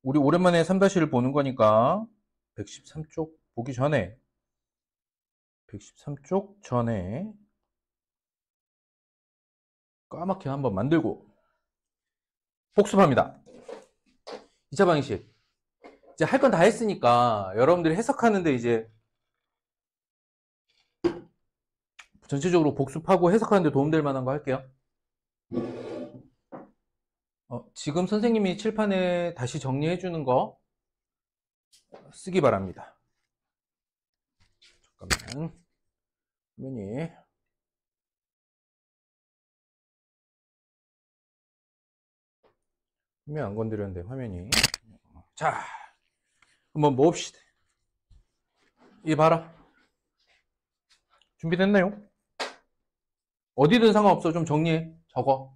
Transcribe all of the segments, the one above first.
우리 오랜만에 3-1을 보는 거니까 113쪽 보기 전에 113쪽 전에 까맣게 한번 만들고 복습합니다. 2차 방식. 이제 할 건 다 했으니까 여러분들이 해석하는데 이제 전체적으로 복습하고 해석하는데 도움될 만한 거 할게요. 지금 선생님이 칠판에 다시 정리해 주는 거 쓰기 바랍니다. 잠깐만. 화면 안 건드렸는데 화면이. 자, 한번 모읍시다. 이 봐라. 준비됐나요? 어디든 상관없어. 좀 정리해. 적어.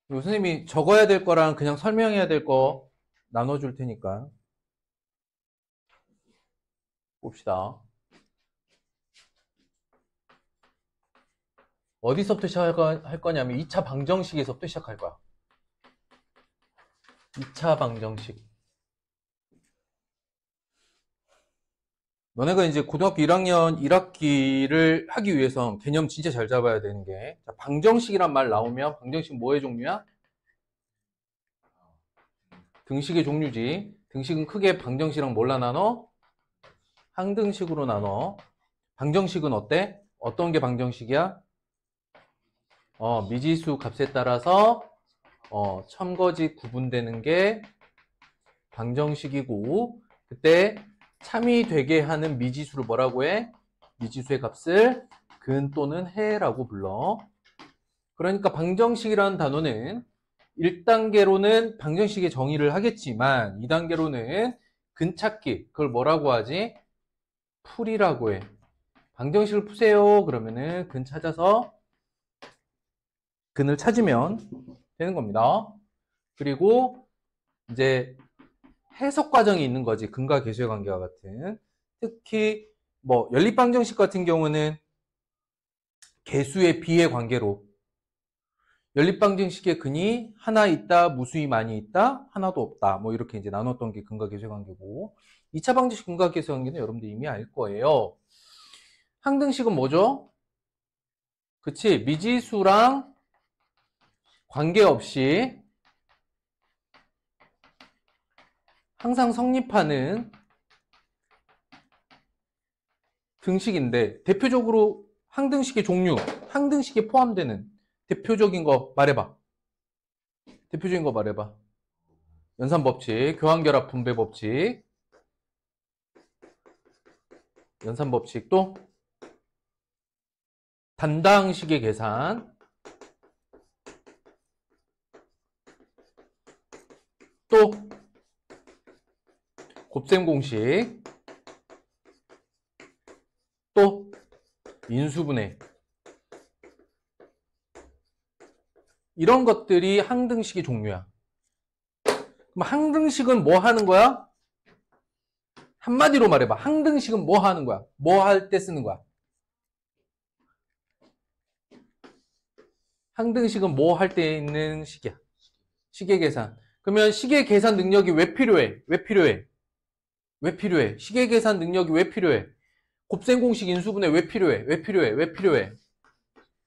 선생님이 적어야 될 거랑 그냥 설명해야 될 거 나눠줄 테니까. 봅시다. 어디서부터 시작할 거냐면 2차 방정식에서부터 시작할 거야. 2차 방정식. 너네가 이제 고등학교 1학년 1학기를 하기 위해서 개념 진짜 잘 잡아야 되는 게, 자, 방정식이란 말 나오면 방정식 뭐의 종류야? 등식의 종류지. 등식은 크게 방정식이랑 뭘로 나눠? 항등식으로 나눠. 방정식은 어때? 어떤 게 방정식이야? 미지수 값에 따라서 첨거지 구분되는 게 방정식이고, 그때 참이 되게 하는 미지수를 뭐라고 해? 미지수의 값을 근 또는 해라고 불러. 그러니까 방정식이라는 단어는 1단계로는 방정식의 정의를 하겠지만 2단계로는 근 찾기, 그걸 뭐라고 하지? 풀이라고 해. 방정식을 푸세요. 그러면은 근 찾아서 근을 찾으면 되는 겁니다. 그리고 이제 해석 과정이 있는 거지. 근과 계수의 관계와 같은. 특히 뭐 연립방정식 같은 경우는 계수의 비의 관계로 연립방정식의 근이 하나 있다, 무수히 많이 있다, 하나도 없다. 뭐 이렇게 이제 나눴던 게 근과 계수의 관계고, 2차 방정식 근과 계수의 관계는 여러분들 이미 알 거예요. 항등식은 뭐죠? 그치? 미지수랑 관계없이 항상 성립하는 등식인데, 대표적으로 항등식의 종류, 항등식에 포함되는 대표적인 거 말해봐. 대표적인 거 말해봐. 연산법칙, 교환결합 분배 법칙, 연산법칙, 또 단당식의 계산, 또 곱셈 공식, 또 인수분해. 이런 것들이 항등식의 종류야. 그럼 항등식은 뭐 하는 거야? 한마디로 말해봐. 항등식은 뭐 하는 거야? 뭐 할 때 쓰는 거야? 항등식은 뭐 할 때 있는 식이야? 식의 계산. 그러면 식의 계산 능력이 왜 필요해? 왜 필요해? 왜 필요해? 식의 계산 능력이 왜 필요해? 곱셈 공식 인수분해 왜 필요해? 왜 필요해? 왜 필요해?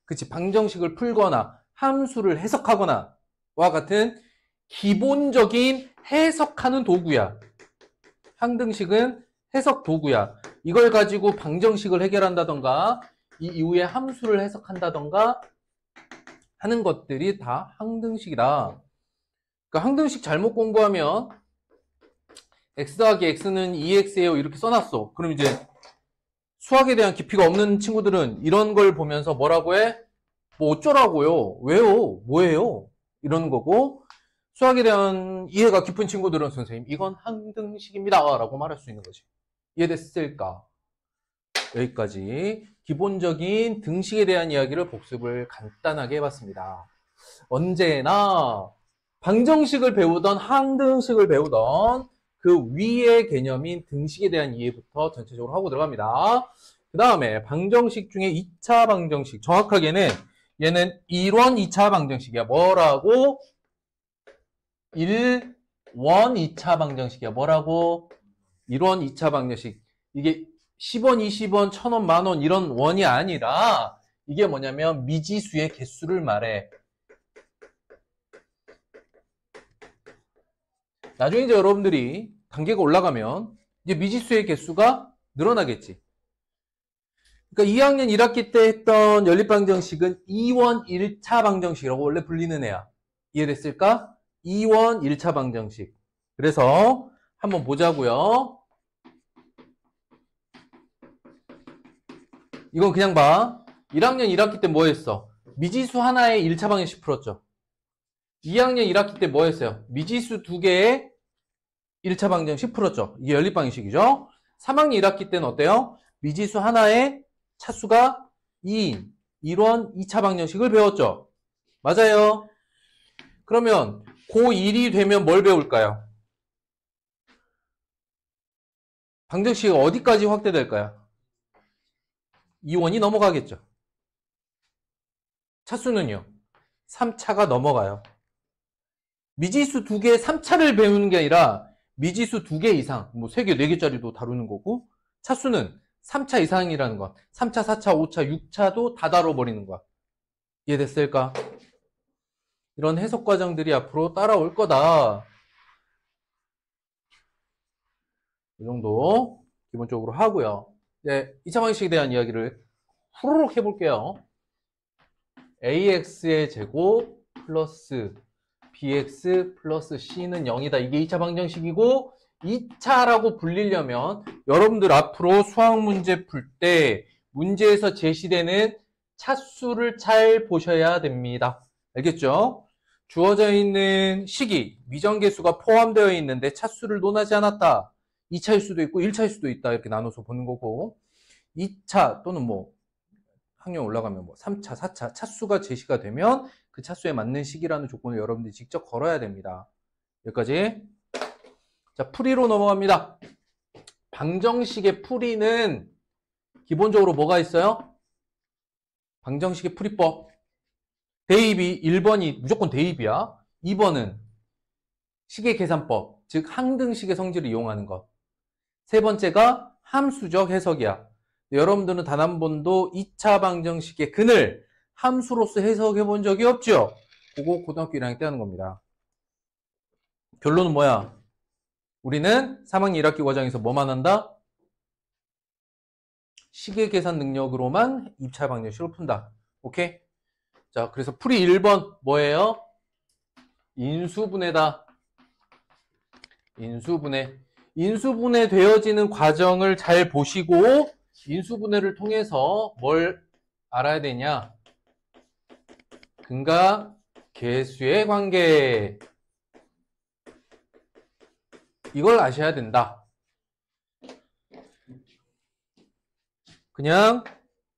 그치, 방정식을 풀거나 함수를 해석하거나 와 같은 기본적인 해석하는 도구야. 항등식은 해석 도구야. 이걸 가지고 방정식을 해결한다던가 이 이후에 함수를 해석한다던가 하는 것들이 다 항등식이다. 그러니까 항등식 잘못 공부하면 x 더하기 x는 2x예요 이렇게 써놨어. 그럼 이제 수학에 대한 깊이가 없는 친구들은 이런 걸 보면서 뭐라고 해? 뭐 어쩌라고요? 왜요? 뭐예요? 이러는 거고, 수학에 대한 이해가 깊은 친구들은 선생님 이건 항등식입니다 라고 말할 수 있는 거지. 이해됐을까? 여기까지 기본적인 등식에 대한 이야기를 복습을 간단하게 해봤습니다. 언제나 방정식을 배우던 항등식을 배우던 그 위의 개념인 등식에 대한 이해부터 전체적으로 하고 들어갑니다. 그 다음에 방정식 중에 2차 방정식, 정확하게는 얘는 1원 2차 방정식이야. 뭐라고? 1원 2차 방정식이야. 뭐라고? 1원 2차 방정식. 이게 10원, 20원, 1000원, 만원 이런 원이 아니라 이게 뭐냐면 미지수의 개수를 말해. 나중에 이제 여러분들이 단계가 올라가면 이제 미지수의 개수가 늘어나겠지. 그러니까 2학년 1학기 때 했던 연립방정식은 2원 1차 방정식이라고 원래 불리는 애야. 이해됐을까? 2원 1차 방정식. 그래서 한번 보자고요. 이건 그냥 봐. 1학년 1학기 때 뭐 했어? 미지수 하나의 1차 방정식 풀었죠. 2학년 1학기 때 뭐 했어요? 미지수 2개의 1차 방정식 풀었죠. 이게 연립방정식이죠. 3학년 1학기 때는 어때요? 미지수 하나의 차수가 2인 1원 2차 방정식을 배웠죠. 맞아요. 그러면 고1이 되면 뭘 배울까요? 방정식이 어디까지 확대될까요? 2원이 넘어가겠죠. 차수는요? 3차가 넘어가요. 미지수 2개 3차를 배우는 게 아니라 미지수 2개 이상, 뭐 3개, 4개짜리도 다루는 거고, 차수는 3차 이상이라는 거. 3차, 4차, 5차, 6차도 다 다뤄버리는 거야. 이해됐을까? 이런 해석 과정들이 앞으로 따라올 거다. 이 정도 기본적으로 하고요. 이제 2차 방정식에 대한 이야기를 후루룩 해볼게요. ax의 제곱 플러스 bx 플러스 c는 0이다. 이게 2차 방정식이고 2차라고 불리려면 여러분들 앞으로 수학 문제 풀 때 문제에서 제시되는 차수를 잘 보셔야 됩니다. 알겠죠? 주어져 있는 식이 미정계수가 포함되어 있는데 차수를 논하지 않았다. 2차일 수도 있고 1차일 수도 있다. 이렇게 나눠서 보는 거고 2차 또는 뭐 학년 올라가면 뭐 3차, 4차 차수가 제시가 되면 그 차수에 맞는 식이라는 조건을 여러분들이 직접 걸어야 됩니다. 여기까지. 자, 풀이로 넘어갑니다. 방정식의 풀이는 기본적으로 뭐가 있어요? 방정식의 풀이법. 대입이 1번이 무조건 대입이야. 2번은 식의 계산법, 즉 항등식의 성질을 이용하는 것. 세 번째가 함수적 해석이야. 여러분들은 단 한 번도 2차 방정식의 근을 함수로서 해석해 본 적이 없죠? 그거 고등학교 1학년 때 하는 겁니다. 결론은 뭐야? 우리는 3학년 1학기 과정에서 뭐만 한다? 식의 계산 능력으로만 2차 방정식을 푼다. 오케이? 자, 그래서 풀이 1번 뭐예요? 인수분해다. 인수분해. 인수분해 되어지는 과정을 잘 보시고 인수분해를 통해서 뭘 알아야 되냐? 근과 계수의 관계. 이걸 아셔야 된다. 그냥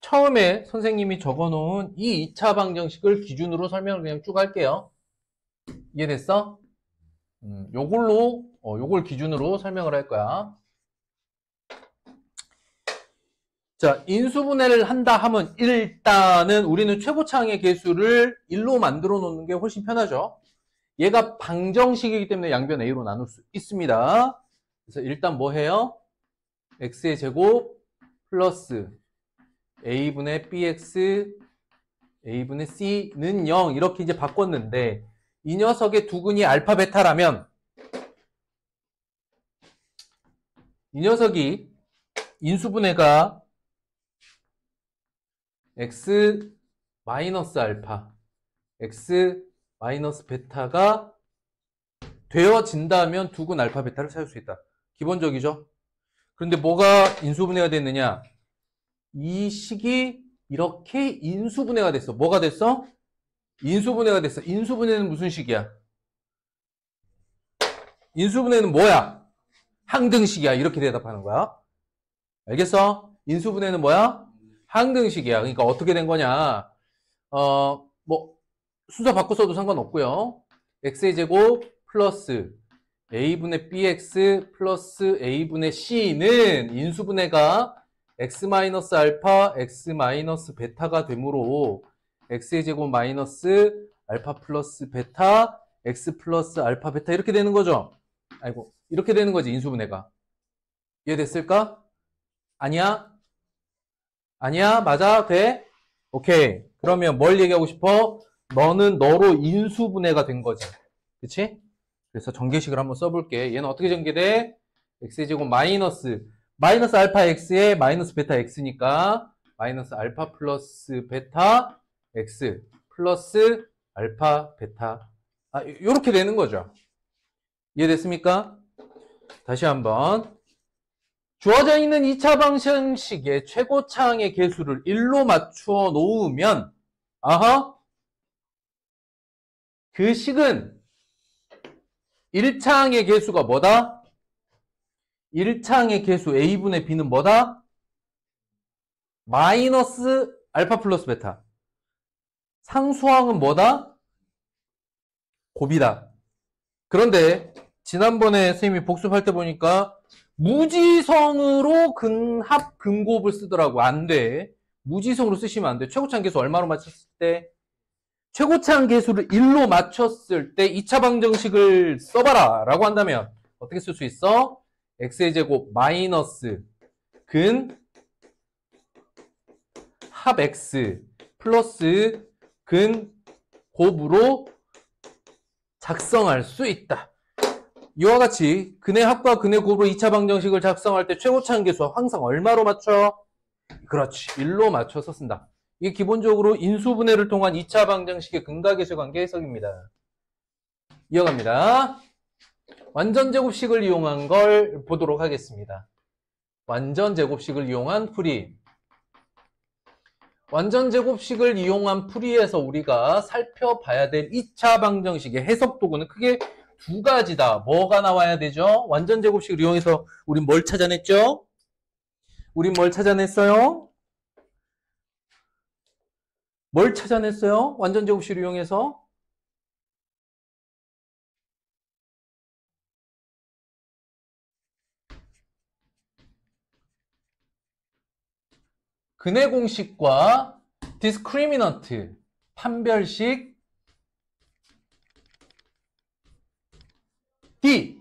처음에 선생님이 적어놓은 이 2차 방정식을 기준으로 설명을 그냥 쭉 할게요. 이해됐어? 요걸 기준으로 설명을 할 거야. 자, 인수분해를 한다 하면 일단은 우리는 최고차항의 계수를 1로 만들어 놓는 게 훨씬 편하죠. 얘가 방정식이기 때문에 양변 a로 나눌 수 있습니다. 그래서 일단 뭐 해요? x의 제곱 플러스 a분의 bx a분의 c는 0 이렇게 이제 바꿨는데 이 녀석의 두근이 알파 베타라면 이 녀석이 인수분해가 x 마이너스 알파 x 마이너스 베타가 되어진다면 두근 알파 베타를 찾을 수 있다. 기본적이죠. 그런데 뭐가 인수분해가 됐느냐? 이 식이 이렇게 인수분해가 됐어. 뭐가 됐어? 인수분해가 됐어. 인수분해는 무슨 식이야? 인수분해는 뭐야? 항등식이야. 이렇게 대답하는 거야. 알겠어? 인수분해는 뭐야? 항등식이야. 그러니까 어떻게 된 거냐? 뭐 순서 바꿔서도 상관없고요. x의 제곱 플러스 a분의 bx 플러스 a분의 c는 인수분해가 x 마이너스 알파, x 마이너스 베타가 되므로 x의 제곱 마이너스 알파 플러스 베타 x 플러스 알파 베타 이렇게 되는 거죠. 아이고 이렇게 되는 거지 인수분해가. 이해됐을까? 아니야? 아니야? 맞아? 돼? 오케이. 그러면 뭘 얘기하고 싶어? 너는 너로 인수분해가 된 거지. 그치? 그래서 전개식을 한번 써볼게. 얘는 어떻게 전개돼? x의 제곱 마이너스 알파 x에 마이너스 베타 x니까 마이너스 알파 플러스 베타 x 플러스 알파 베타 요렇게 되는 거죠. 이해됐습니까? 다시 한번 주어져 있는 2차 방정식의 최고차항의 개수를 1로 맞추어 놓으면 그 식은 1차항의 개수가 뭐다? 1차항의 개수 a분의 b는 뭐다? 마이너스 알파 플러스 베타. 상수항은 뭐다? 곱이다. 그런데 지난번에 선생님이 복습할 때 보니까 무지성으로 근합 근곱을 쓰더라고. 안 돼. 무지성으로 쓰시면 안 돼. 최고차항 개수 얼마로 맞췄을 때? 최고차항 개수를 1로 맞췄을 때 2차 방정식을 써봐라 라고 한다면 어떻게 쓸 수 있어? x의 제곱 마이너스 근 합 x 플러스 근 곱으로 작성할 수 있다. 이와 같이 근의 합과 근의 곱으로 2차 방정식을 작성할 때 최고차항 개수 항상 얼마로 맞춰? 그렇지. 1로 맞춰서 쓴다. 이게 기본적으로 인수분해를 통한 2차 방정식의 근각계수 관계 해석입니다. 이어갑니다. 완전제곱식을 이용한 걸 보도록 하겠습니다. 완전제곱식을 이용한 풀이. 완전제곱식을 이용한 풀이에서 우리가 살펴봐야 될 2차 방정식의 해석 도구는 크게 두 가지다. 뭐가 나와야 되죠? 완전제곱식을 이용해서 우린 뭘 찾아냈죠? 우린 뭘 찾아냈어요? 뭘 찾아냈어요? 완전제곱식을 이용해서? 근의 공식과 디스크리미넌트, 판별식 D에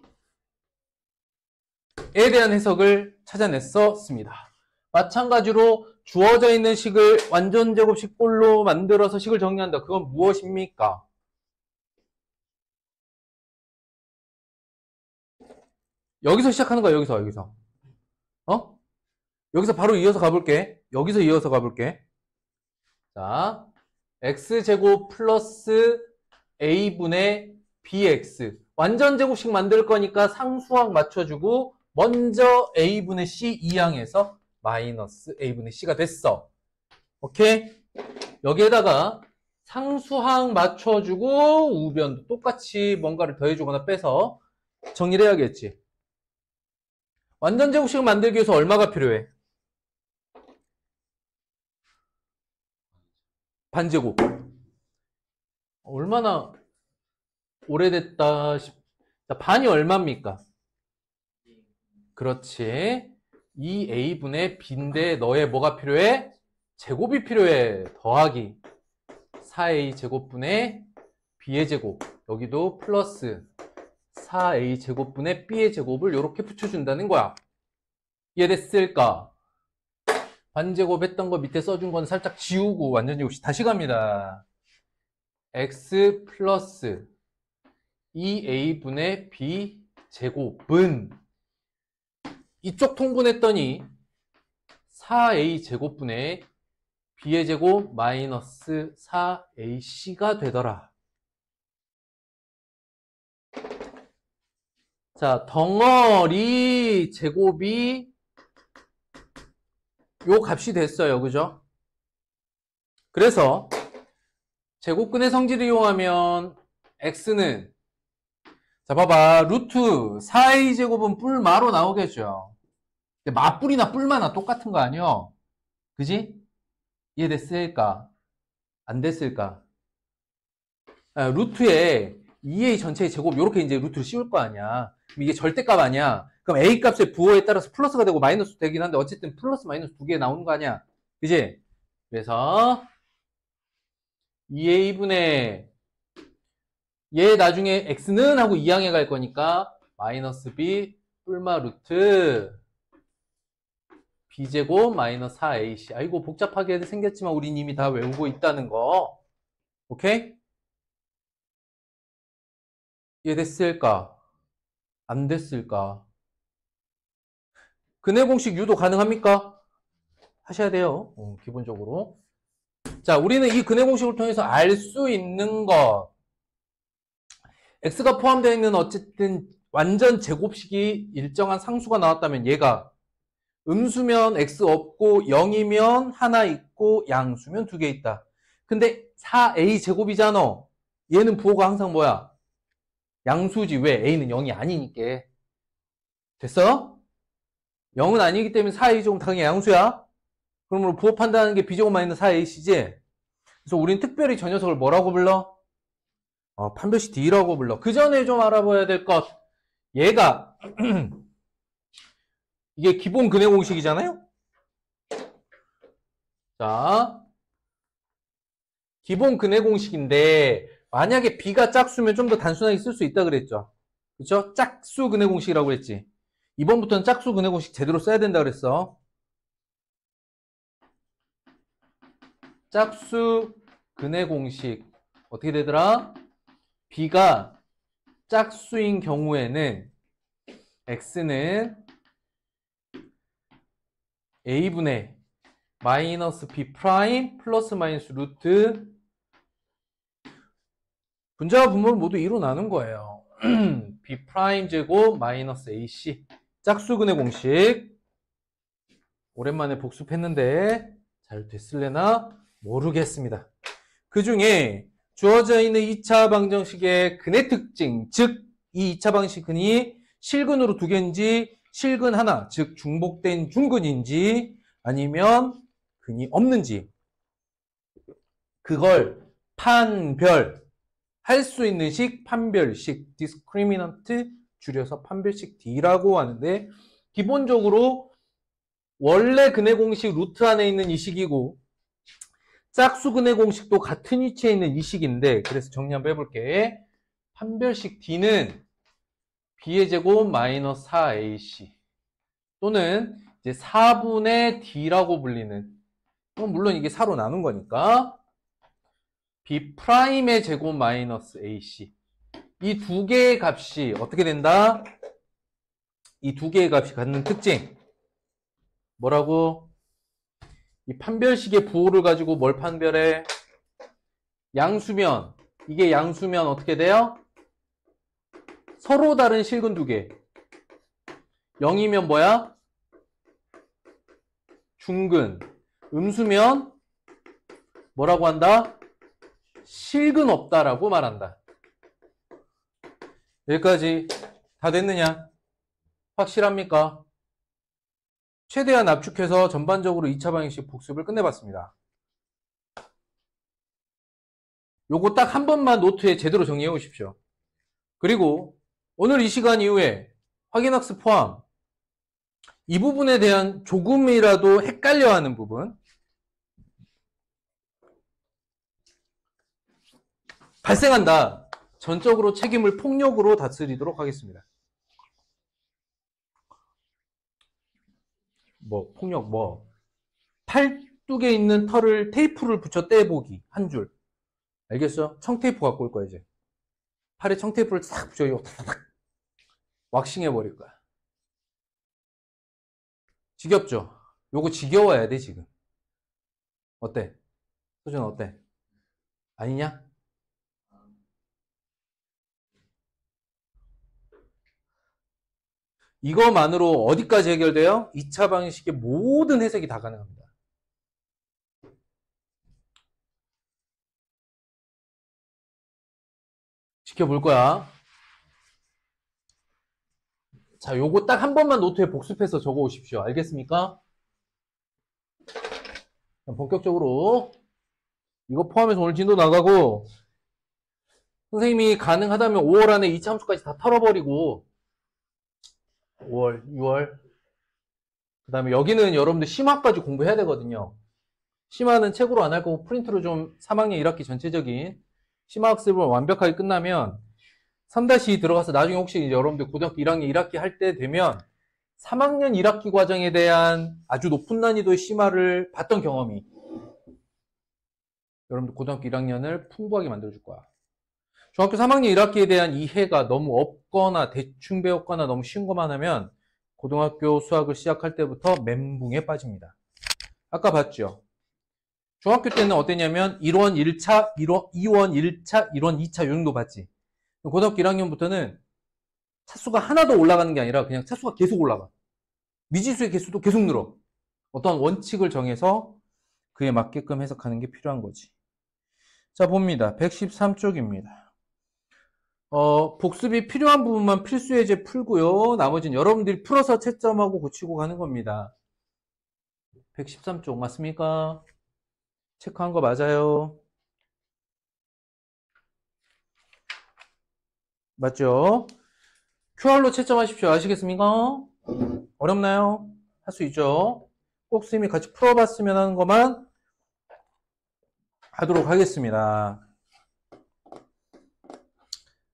대한 해석을 찾아냈었습니다. 마찬가지로 주어져 있는 식을 완전제곱식 꼴로 만들어서 식을 정리한다. 그건 무엇입니까? 여기서 시작하는 거야. 여기서. 여기서 바로 이어서 가볼게. 여기서 이어서 가볼게. 자, x제곱 플러스 a분의 bx. 완전제곱식 만들 거니까 상수항 맞춰주고 먼저 a분의 c 이항에서 마이너스 a분의 c가 됐어. 오케이? 여기에다가 상수항 맞춰주고 우변도 똑같이 뭔가를 더해주거나 빼서 정리를 해야겠지. 완전제곱식을 만들기 위해서 얼마가 필요해? 반제곱. 얼마나 오래됐다 반이 얼마입니까? 그렇지. 2a분의 b인데 너의 뭐가 필요해? 제곱이 필요해. 더하기 4a 제곱분의 b의 제곱. 여기도 플러스 4a 제곱분의 b의 제곱을 이렇게 붙여준다는 거야. 이해됐을까? 반제곱 했던 거 밑에 써준 건 살짝 지우고 완전제곱식 다시 갑니다. x 플러스 2a분의 b 제곱은 이쪽 통분했더니 4a 제곱분의 b의 제곱 마이너스 4ac가 되더라. 자, 덩어리 제곱이 요 값이 됐어요. 그죠? 그래서 제곱근의 성질을 이용하면 x는 자 봐봐 루트 4a 제곱은 뿔마로 나오겠죠. 근데 마뿔이나 뿔마나 똑같은 거 아니요? 그지? 이해됐을까? 안 됐을까? 루트에 2a 전체의 제곱 이렇게 이제 루트를 씌울 거 아니야. 그럼 이게 절대값 아니야. 그럼 a 값의 부호에 따라서 플러스가 되고 마이너스 되긴 한데 어쨌든 플러스 마이너스 두 개 나오는 거 아니야. 그지? 그래서 2a분의 얘 나중에 x는 하고 2항에 갈 거니까 마이너스 b 뿔마 루트 b제곱 마이너스 4ac. 아이고 복잡하게 생겼지만 우린 이미 다 외우고 있다는 거. 오케이? 이해됐을까? 안 됐을까? 근해 공식 유도 가능합니까? 하셔야 돼요. 기본적으로. 자, 우리는 이 근해 공식을 통해서 알 수 있는 것. x가 포함되어 있는 어쨌든 완전 제곱식이 일정한 상수가 나왔다면 얘가 음수면 x 없고 0이면 하나 있고 양수면 2개 있다. 근데 4a 제곱이잖아. 얘는 부호가 항상 뭐야? 양수지. 왜? a는 0이 아니니까. 됐어? 0은 아니기 때문에 4a 제곱 당연히 양수야. 그러므로 부호 판단하는 게 b제곱 마이너스 4ac지. 그래서 우린 특별히 저 녀석을 뭐라고 불러? 판별식 D라고 불러. 그 전에 좀 알아봐야 될 것. 얘가 이게 기본 근해 공식이잖아요. 자, 기본 근해 공식인데 만약에 B가 짝수면 좀 더 단순하게 쓸 수 있다 그랬죠. 그렇죠? 짝수 근해 공식이라고 그랬지. 이번부터는 짝수 근해 공식 제대로 써야 된다 그랬어. 짝수 근해 공식 어떻게 되더라? B가 짝수인 경우에는 x는 a분의 마이너스 b 프라임 플러스 마이너스 루트 분자와 분모를 모두 2로 나눈 거예요. b 프라임 제곱 마이너스 ac 짝수근의 공식 오랜만에 복습했는데 잘 됐을래나 모르겠습니다. 그 중에 주어져 있는 2차 방정식의 근의 특징, 즉 이 2차 방식근이 실근으로 2개인지 실근 하나, 즉 중복된 중근인지 아니면 근이 없는지 그걸 판별할 수 있는 식 판별식 discriminant 줄여서 판별식 D라고 하는데 기본적으로 원래 근의 공식 루트 안에 있는 이 식이고 짝수 근의 공식도 같은 위치에 있는 이 식인데 그래서 정리 한번 해볼게. 판별식 D는 B의 제곱 마이너스 4AC 또는 이제 4분의 D라고 불리는 물론 이게 4로 나눈 거니까 B 프라임의 제곱 마이너스 AC 이 두 개의 값이 어떻게 된다? 이 두 개의 값이 갖는 특징 뭐라고? 이 판별식의 부호를 가지고 뭘 판별해? 양수면 이게 양수면 어떻게 돼요? 서로 다른 실근 두 개 0이면 뭐야? 중근 음수면 뭐라고 한다? 실근 없다라고 말한다. 여기까지 다 됐느냐? 확실합니까? 최대한 압축해서 전반적으로 2차 방정식 복습을 끝내봤습니다. 요거 딱 한 번만 노트에 제대로 정리해 오십시오. 그리고 오늘 이 시간 이후에 확인학습 포함 이 부분에 대한 조금이라도 헷갈려하는 부분 발생한다. 전적으로 책임을 폭력으로 다스리도록 하겠습니다. 폭력 팔뚝에 있는 털을 테이프를 붙여 떼보기 한 줄. 알겠어? 청테이프 갖고 올 거야 이제. 팔에 청테이프를 싹 붙여 이거 탁탁 왁싱 해버릴 거야. 지겹죠? 요거 지겨워야 돼 지금. 어때? 소준아 어때? 아니냐? 이거만으로 어디까지 해결돼요? 2차 방식의 모든 해석이 다 가능합니다. 지켜볼 거야. 자, 요거 딱 한 번만 노트에 복습해서 적어 오십시오. 알겠습니까? 본격적으로 이거 포함해서 오늘 진도 나가고 선생님이 가능하다면 5월 안에 2차 함수까지 다 털어버리고 5월, 6월 그 다음에 여기는 여러분들 심화까지 공부해야 되거든요. 심화는 책으로 안 할 거고 프린트로 좀 3학년 1학기 전체적인 심화 학습을 완벽하게 끝나면 3-2 들어가서 나중에 혹시 여러분들 고등학교 1학년 1학기 할 때 되면 3학년 1학기 과정에 대한 아주 높은 난이도의 심화를 봤던 경험이 여러분들 고등학교 1학년을 풍부하게 만들어줄 거야. 중학교 3학년 1학기에 대한 이해가 너무 없거나 대충 배웠거나 너무 쉬운 것만 하면 고등학교 수학을 시작할 때부터 멘붕에 빠집니다. 아까 봤죠? 중학교 때는 어땠냐면 1원 1차, 2원 1차, 1원 2차 이 정도 봤지. 고등학교 1학년부터는 차수가 하나도 올라가는 게 아니라 그냥 차수가 계속 올라가. 미지수의 개수도 계속 늘어. 어떤 원칙을 정해서 그에 맞게끔 해석하는 게 필요한 거지. 자, 봅니다. 113쪽입니다. 복습이 필요한 부분만 필수 예제 풀고요. 나머지는 여러분들이 풀어서 채점하고 고치고 가는 겁니다. 113쪽 맞습니까? 체크한 거 맞아요? 맞죠? QR로 채점하십시오. 아시겠습니까? 어렵나요? 할 수 있죠? 꼭 선생님이 같이 풀어봤으면 하는 것만 하도록 하겠습니다.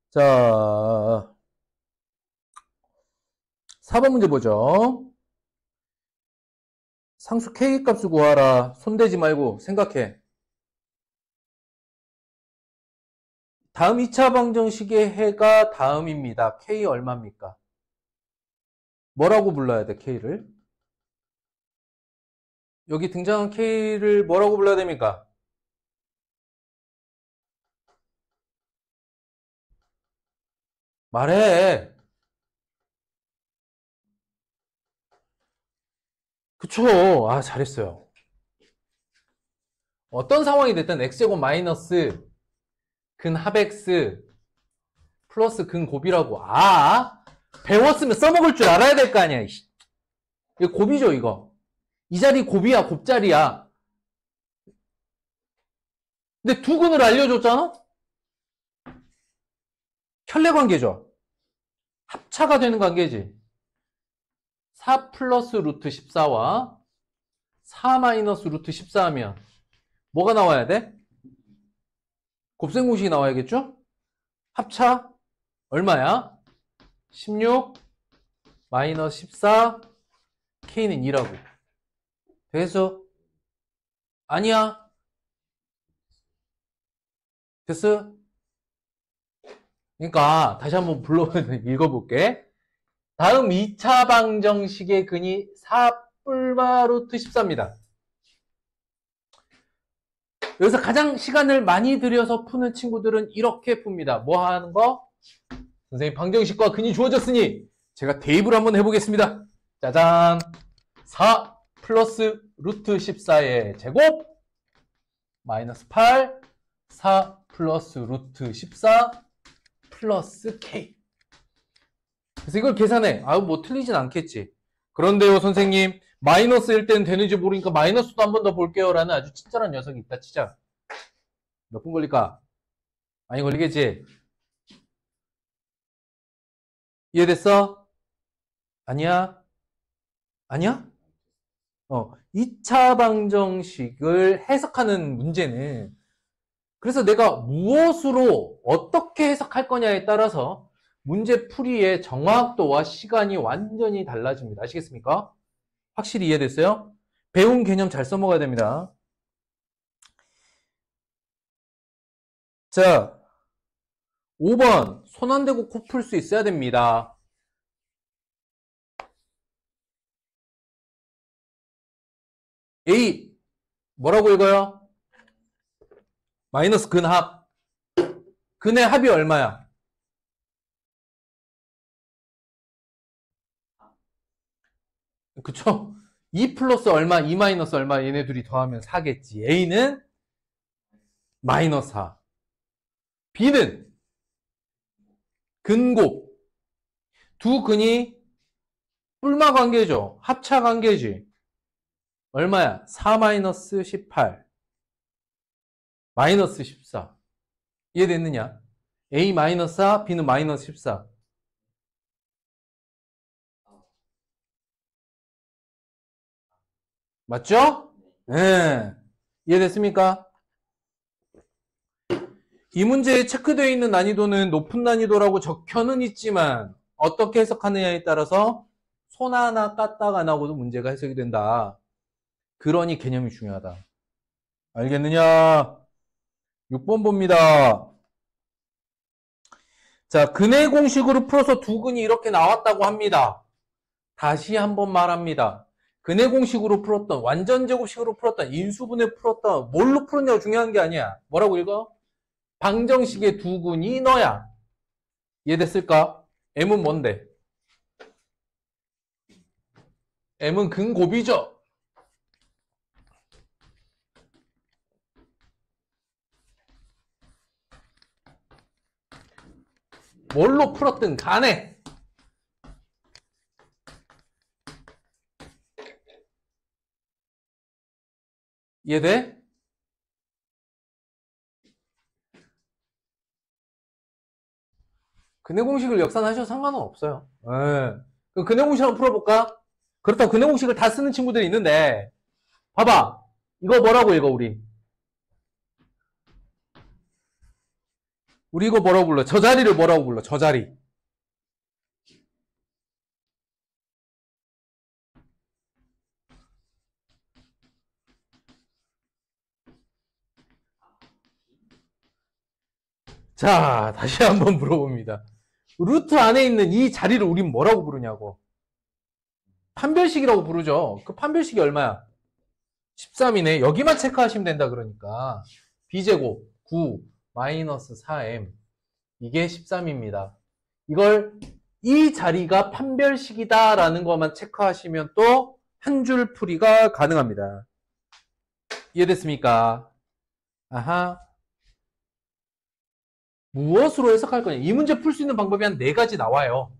자, 4번 문제 보죠. 상수 K 값을 구하라. 손대지 말고 생각해. 다음 2차 방정식의 해가 다음입니다. K 얼마입니까? 뭐라고 불러야 돼, K를? 여기 등장한 K를 뭐라고 불러야 됩니까? 말해. 그쵸. 아, 잘했어요. 어떤 상황이 됐든 x제곱 마이너스 근합 x 플러스 근곱이라고. 아, 배웠으면 써먹을 줄 알아야 될 거 아니야. 이거 곱이죠, 이거. 이 자리 곱이야, 곱자리야. 근데 두 근을 알려줬잖아? 켤레관계죠. 합차가 되는 관계지. 4 플러스 루트 14와 4 마이너스 루트 14 하면 뭐가 나와야 돼? 곱셈공식이 나와야겠죠? 합차 얼마야? 16 마이너스 14 K는 2라고. 됐어? 아니야. 됐어? 그러니까 다시 한번 읽어볼게. 다음 2차 방정식의 근이 4뿔마 루트 14입니다. 여기서 가장 시간을 많이 들여서 푸는 친구들은 이렇게 풉니다. 뭐 하는 거? 선생님 방정식과 근이 주어졌으니 제가 대입을 한번 해보겠습니다. 짜잔! 4 플러스 루트 14의 제곱 마이너스 8 4 플러스 루트 14 플러스 K. 그래서 이걸 계산해. 아유, 뭐 틀리진 않겠지. 그런데요, 선생님, 마이너스일 때는 되는지 모르니까 마이너스도 한 번 더 볼게요. 라는 아주 친절한 녀석이 있다, 치자. 몇 분 걸릴까? 많이 걸리겠지? 이해됐어? 아니야? 아니야? 2차 방정식을 해석하는 문제는 그래서 내가 무엇으로 어떻게 해석할 거냐에 따라서 문제 풀이의 정확도와 시간이 완전히 달라집니다. 아시겠습니까? 확실히 이해됐어요? 배운 개념 잘 써먹어야 됩니다. 자, 5번 손 안 대고 코 풀 수 있어야 됩니다. A 뭐라고 읽어요? 마이너스 근합. 근의 합이 얼마야? 그쵸? 2 플러스 얼마, 2 마이너스 얼마 얘네 둘이 더하면 4겠지. A는 마이너스 4. B는 근곱. 두 근이 뿔마 관계죠. 합차 관계지. 얼마야? 4 마이너스 18. 마이너스 14. 이해됐느냐? A 마이너스 4, B는 마이너스 14. 맞죠? 네. 이해됐습니까? 이 문제에 체크되어 있는 난이도는 높은 난이도라고 적혀는 있지만 어떻게 해석하느냐에 따라서 손 하나 까딱 안 하고도 문제가 해석이 된다. 그러니 개념이 중요하다. 알겠느냐? 6번 봅니다. 자, 근해 공식으로 풀어서 두 근이 이렇게 나왔다고 합니다. 다시 한번 말합니다. 근해 공식으로 풀었던, 완전 제곱식으로 풀었던, 인수분해 풀었던, 뭘로 풀었냐고 중요한 게 아니야. 뭐라고 읽어? 방정식의 두 근이 너야. 이해됐을까? M은 뭔데? M은 근곱이죠. 뭘로 풀었든 간에 이해돼? 근해 공식을 역산하셔도 상관은 없어요. 그럼 근해 공식 한번 풀어볼까? 그렇다고 근해 공식을 다 쓰는 친구들이 있는데 봐봐. 이거 뭐라고 읽어 우리? 우리 이거 뭐라고 불러? 저 자리를 뭐라고 불러? 저 자리. 자, 다시 한번 물어봅니다. 루트 안에 있는 이 자리를 우린 뭐라고 부르냐고. 판별식이라고 부르죠. 그 판별식이 얼마야? 13이네. 여기만 체크하시면 된다 그러니까. b제곱 9 마이너스 4m 이게 13입니다. 이걸 이 자리가 판별식이다 라는 것만 체크하시면 또 한 줄 풀이가 가능합니다. 이해됐습니까? 아하. 무엇으로 해석할 거냐? 이 문제 풀 수 있는 방법이 한 4가지 나와요.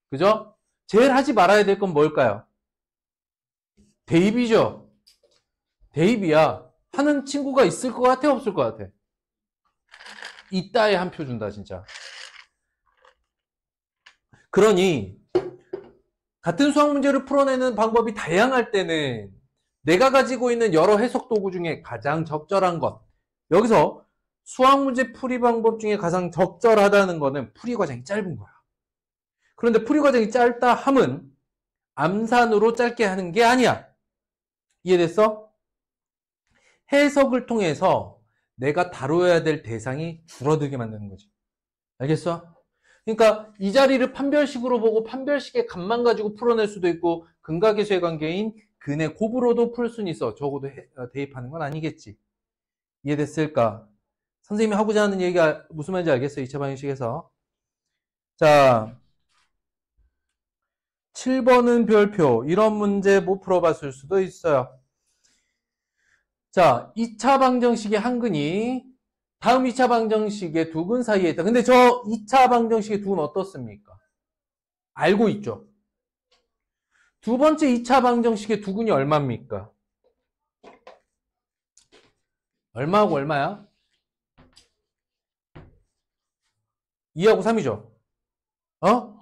그죠? 제일 하지 말아야 될 건 뭘까요? 대입이죠. 대입이야. 하는 친구가 있을 것 같아? 없을 것 같아? 이따에 한 표 준다 진짜. 그러니 같은 수학 문제를 풀어내는 방법이 다양할 때는 내가 가지고 있는 여러 해석 도구 중에 가장 적절한 것. 여기서 수학 문제 풀이 방법 중에 가장 적절하다는 거는 풀이 과정이 짧은 거야. 그런데 풀이 과정이 짧다 함은 암산으로 짧게 하는 게 아니야. 이해됐어? 해석을 통해서 내가 다뤄야 될 대상이 줄어들게 만드는 거지. 알겠어? 그러니까 이 자리를 판별식으로 보고 판별식의 값만 가지고 풀어낼 수도 있고 근각계수의 관계인 근의 곱으로도 풀 수는 있어. 적어도 대입하는 건 아니겠지. 이해됐을까? 선생님이 하고자 하는 얘기가 무슨 말인지 알겠어요? 2차 방정식에서. 자, 7번은 별표. 이런 문제 못 풀어봤을 수도 있어요. 자, 2차 방정식의 한 근이 다음 2차 방정식의 두 근 사이에 있다. 근데 저 2차 방정식의 두 근 어떻습니까? 알고 있죠? 두 번째 2차 방정식의 두 근이 얼마입니까? 얼마하고 얼마야? 2하고 3이죠? 어?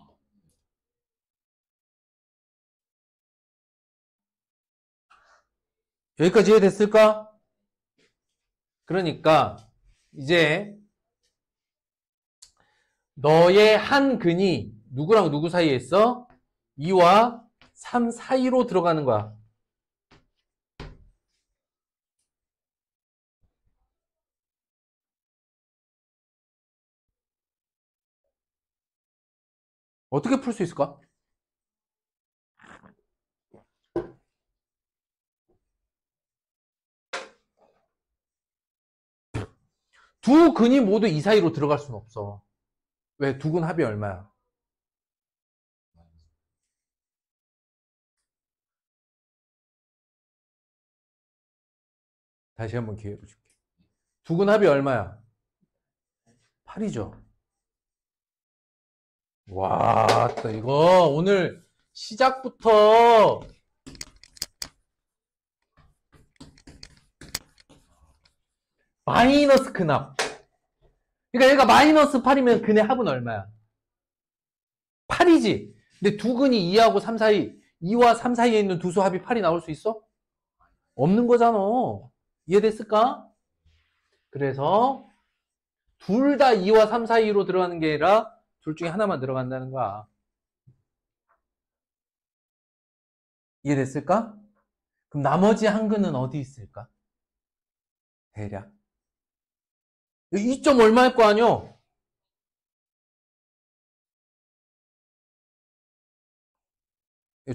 여기까지 이해됐을까? 그러니까 이제 너의 한 근이 누구랑 누구 사이에 있어? 2와 3 사이로 들어가는 거야. 어떻게 풀 수 있을까? 두 근이 모두 이 사이로 들어갈 수는 없어. 왜? 두 근 합이 얼마야? 다시 한번 기회 줄게. 두 근 합이 얼마야? 8이죠. 와, 이거 오늘 시작부터 마이너스 근합. 그러니까 얘가 마이너스 8이면 근의 합은 얼마야? 8이지. 근데 두 근이 2하고 3 사이, 2와 3 사이에 있는 두 수 합이 8이 나올 수 있어? 없는 거잖아. 이해됐을까? 그래서 둘 다 2와 3 사이로 들어가는 게 아니라 둘 중에 하나만 들어간다는 거야. 이해됐을까? 그럼 나머지 한 근은 어디 있을까? 대략 2점 얼마일 거 아니야?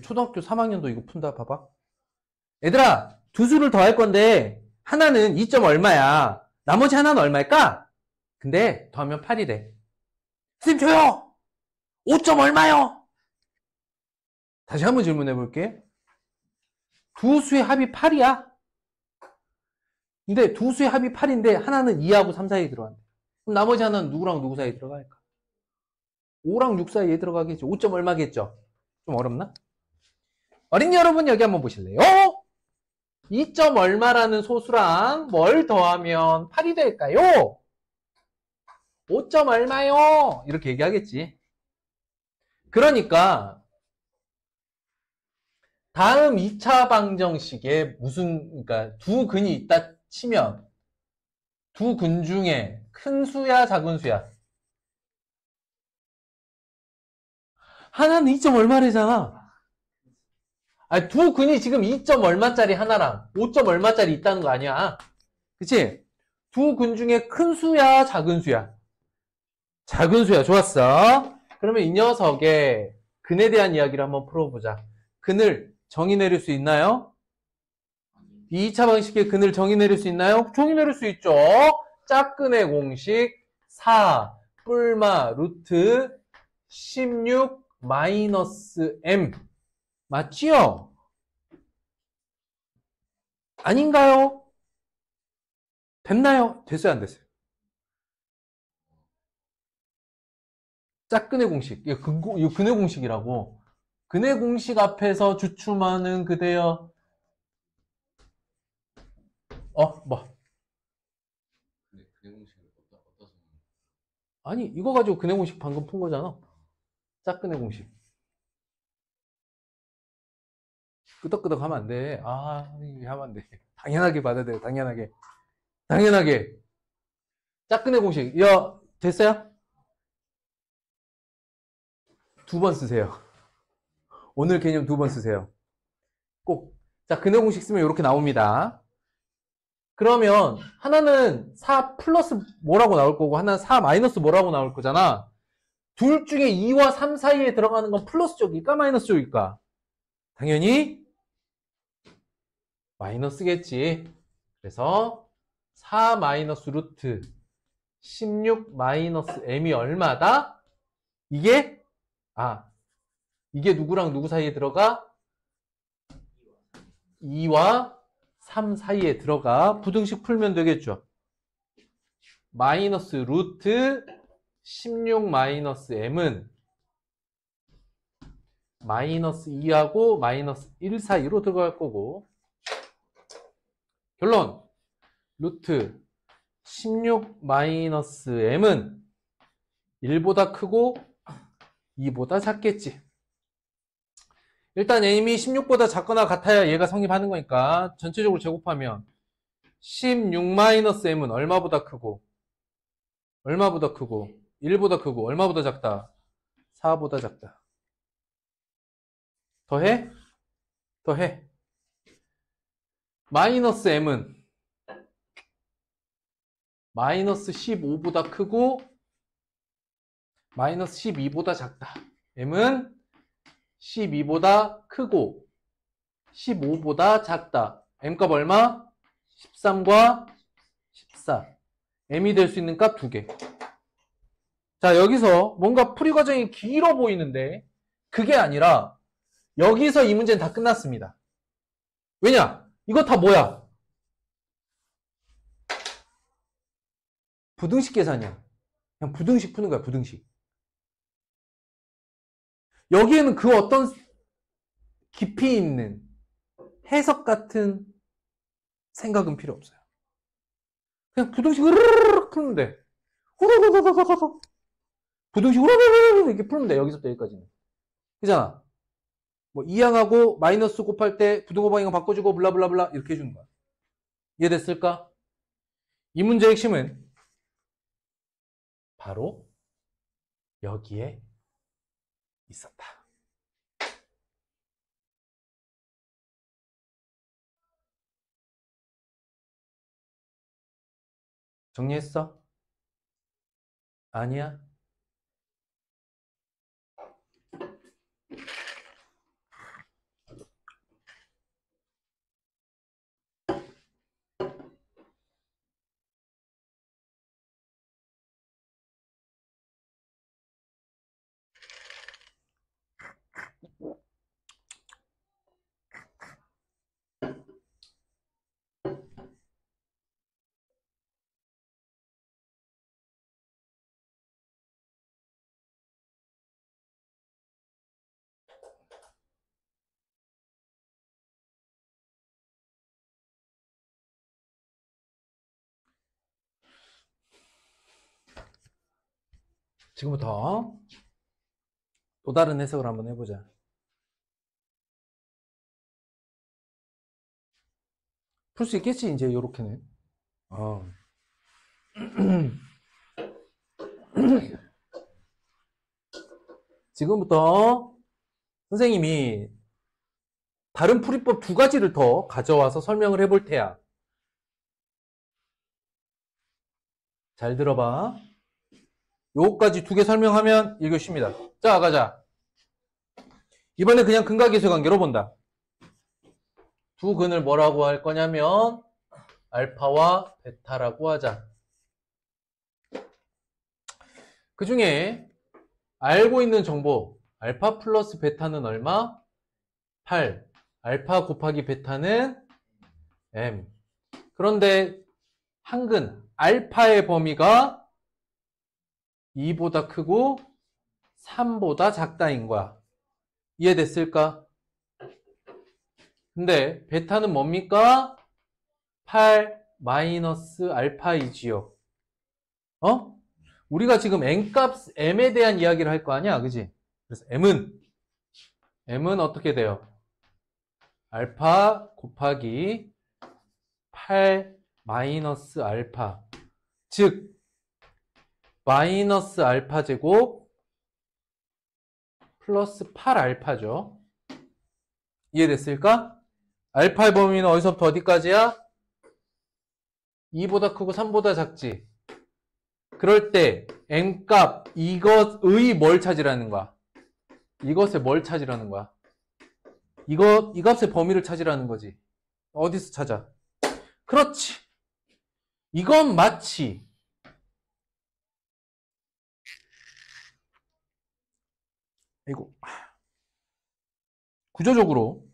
초등학교 3학년도 이거 푼다 봐봐. 얘들아, 두 수를 더 할 건데 하나는 2점 얼마야? 나머지 하나는 얼마일까? 근데 더하면 8이래. 선생님 저요! 5점 얼마요? 다시 한번 질문해 볼게. 두 수의 합이 8이야. 근데 두 수의 합이 8인데 하나는 2하고 3 사이에 들어간대. 그럼 나머지 하나는 누구랑 누구 사이에 들어갈까? 5랑 6 사이에 들어가겠지. 5점 얼마겠죠? 좀 어렵나? 어린이 여러분 여기 한번 보실래요? 2점 얼마라는 소수랑 뭘 더하면 8이 될까요? 5점 얼마요? 이렇게 얘기하겠지. 그러니까 다음 2차 방정식에 그러니까 두 근이 있다 치면 두 근 중에 큰 수야 작은 수야? 하나는 2점 얼마래잖아. 아니, 두 근이 지금 2점 얼마짜리 하나랑 5점 얼마짜리 있다는 거 아니야. 그치? 두 근 중에 큰 수야 작은 수야? 작은 수야. 좋았어. 그러면 이 녀석의 근에 대한 이야기를 한번 풀어보자. 근을 정의 내릴 수 있나요? 2차 방식의 근을 정의 내릴 수 있나요? 정의 내릴 수 있죠. 짝근의 공식 4 뿔마 루트 16 마이너스 m 맞지요? 아닌가요? 됐나요? 됐어요 안 됐어요? 짝근의 공식 이거 근의 공식이라고. 근의 공식 앞에서 주춤하는 그대여 뭐 근의 공식을 어디서 아니 이거 가지고 근의 공식 방금 푼 거잖아. 짝근의 공식 끄덕끄덕 하면 안 돼. 하면 안 돼. 당연하게 받아야 돼. 당연하게 짝근의 공식 됐어요? 2번 쓰세요. 오늘 개념 2번 쓰세요. 꼭. 자, 근의 공식 쓰면 이렇게 나옵니다. 그러면 하나는 4 플러스 뭐라고 나올 거고 하나는 4 마이너스 뭐라고 나올 거잖아. 둘 중에 2와 3 사이에 들어가는 건 플러스 쪽일까 마이너스 쪽일까? 당연히 마이너스겠지. 그래서 4 마이너스 루트 16 마이너스 m이 얼마다? 이게 누구랑 누구 사이에 들어가? 2와 3 사이에 들어가. 부등식 풀면 되겠죠. 마이너스 루트 16 마이너스 m은 마이너스 2하고 마이너스 1 사이로 들어갈 거고. 결론 루트 16 마이너스 m은 1보다 크고 2보다 작겠지. 일단 m이 16보다 작거나 같아야 얘가 성립하는 거니까 전체적으로 제곱하면 16-m은 얼마보다 크고 1보다 크고 얼마보다 작다? 4보다 작다. 더해? 마이너스 m은 마이너스 15보다 크고 마이너스 12보다 작다. m은 12보다 크고 15보다 작다. m값 얼마? 13과 14. m이 될 수 있는 값 2개. 자, 여기서 뭔가 풀이 과정이 길어 보이는데 그게 아니라 여기서 이 문제는 다 끝났습니다. 왜냐? 이거 다 뭐야? 부등식 계산이야. 그냥 부등식 푸는 거야, 부등식. 여기에는 그 어떤 깊이 있는 해석 같은 생각은 필요 없어요. 그냥 부등식 으르르르 푸면 돼. 후루루루루루루. 부등식 후루루루루 이렇게 풀면 돼. 여기서부터 여기까지는. 그잖아. 뭐 이항하고 마이너스 곱할 때 부등호 방향 바꿔주고 블라블라블라 이렇게 해주는 거야. 이해됐을까? 이 문제의 핵심은 바로 여기에 있었다. 정리했어? 아니야? 지금부터 또 다른 해석을 한번 해보자. 풀 수 있겠지, 이제, 요렇게는. 지금부터 선생님이 다른 풀이법 두 가지를 더 가져와서 설명을 해볼 테야. 잘 들어봐. 요거까지 두 개 설명하면 1교시 쉽니다. 자, 가자. 이번에 그냥 근각계수의 관계로 본다. 두 근을 뭐라고 할 거냐면 알파와 베타라고 하자. 그 중에 알고 있는 정보, 알파 플러스 베타는 얼마? 8. 알파 곱하기 베타는 m. 그런데 한 근, 알파의 범위가 2보다 크고 3보다 작다인 거야. 이해됐을까? 근데 베타는 뭡니까? 8 마이너스 알파이지요. 우리가 지금 m에 대한 이야기를 할 거 아니야, 그지? 그래서 m은 어떻게 돼요? 알파 곱하기 8 마이너스 알파. 즉 마이너스 알파 제곱 플러스 8알파죠. 이해됐을까? 알파의 범위는 어디서부터 어디까지야? 2보다 크고 3보다 작지. 그럴 때 m값 이것의 뭘 찾으라는 거야? 이것의 뭘 찾으라는 거야? 이 값의 범위를 찾으라는 거지. 어디서 찾아? 그렇지. 이건 마치 이거 구조적으로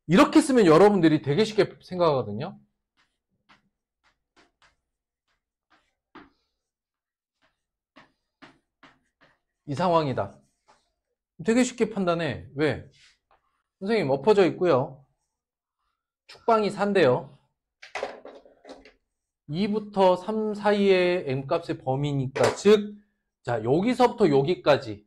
이렇게 쓰면 여러분들이 되게 쉽게 생각하거든요. 이 상황이다. 되게 쉽게 판단해. 왜? 선생님 엎어져 있고요. 축방이 4인데요. 2부터 3 사이의 m값의 범위니까 즉, 자 여기서부터 여기까지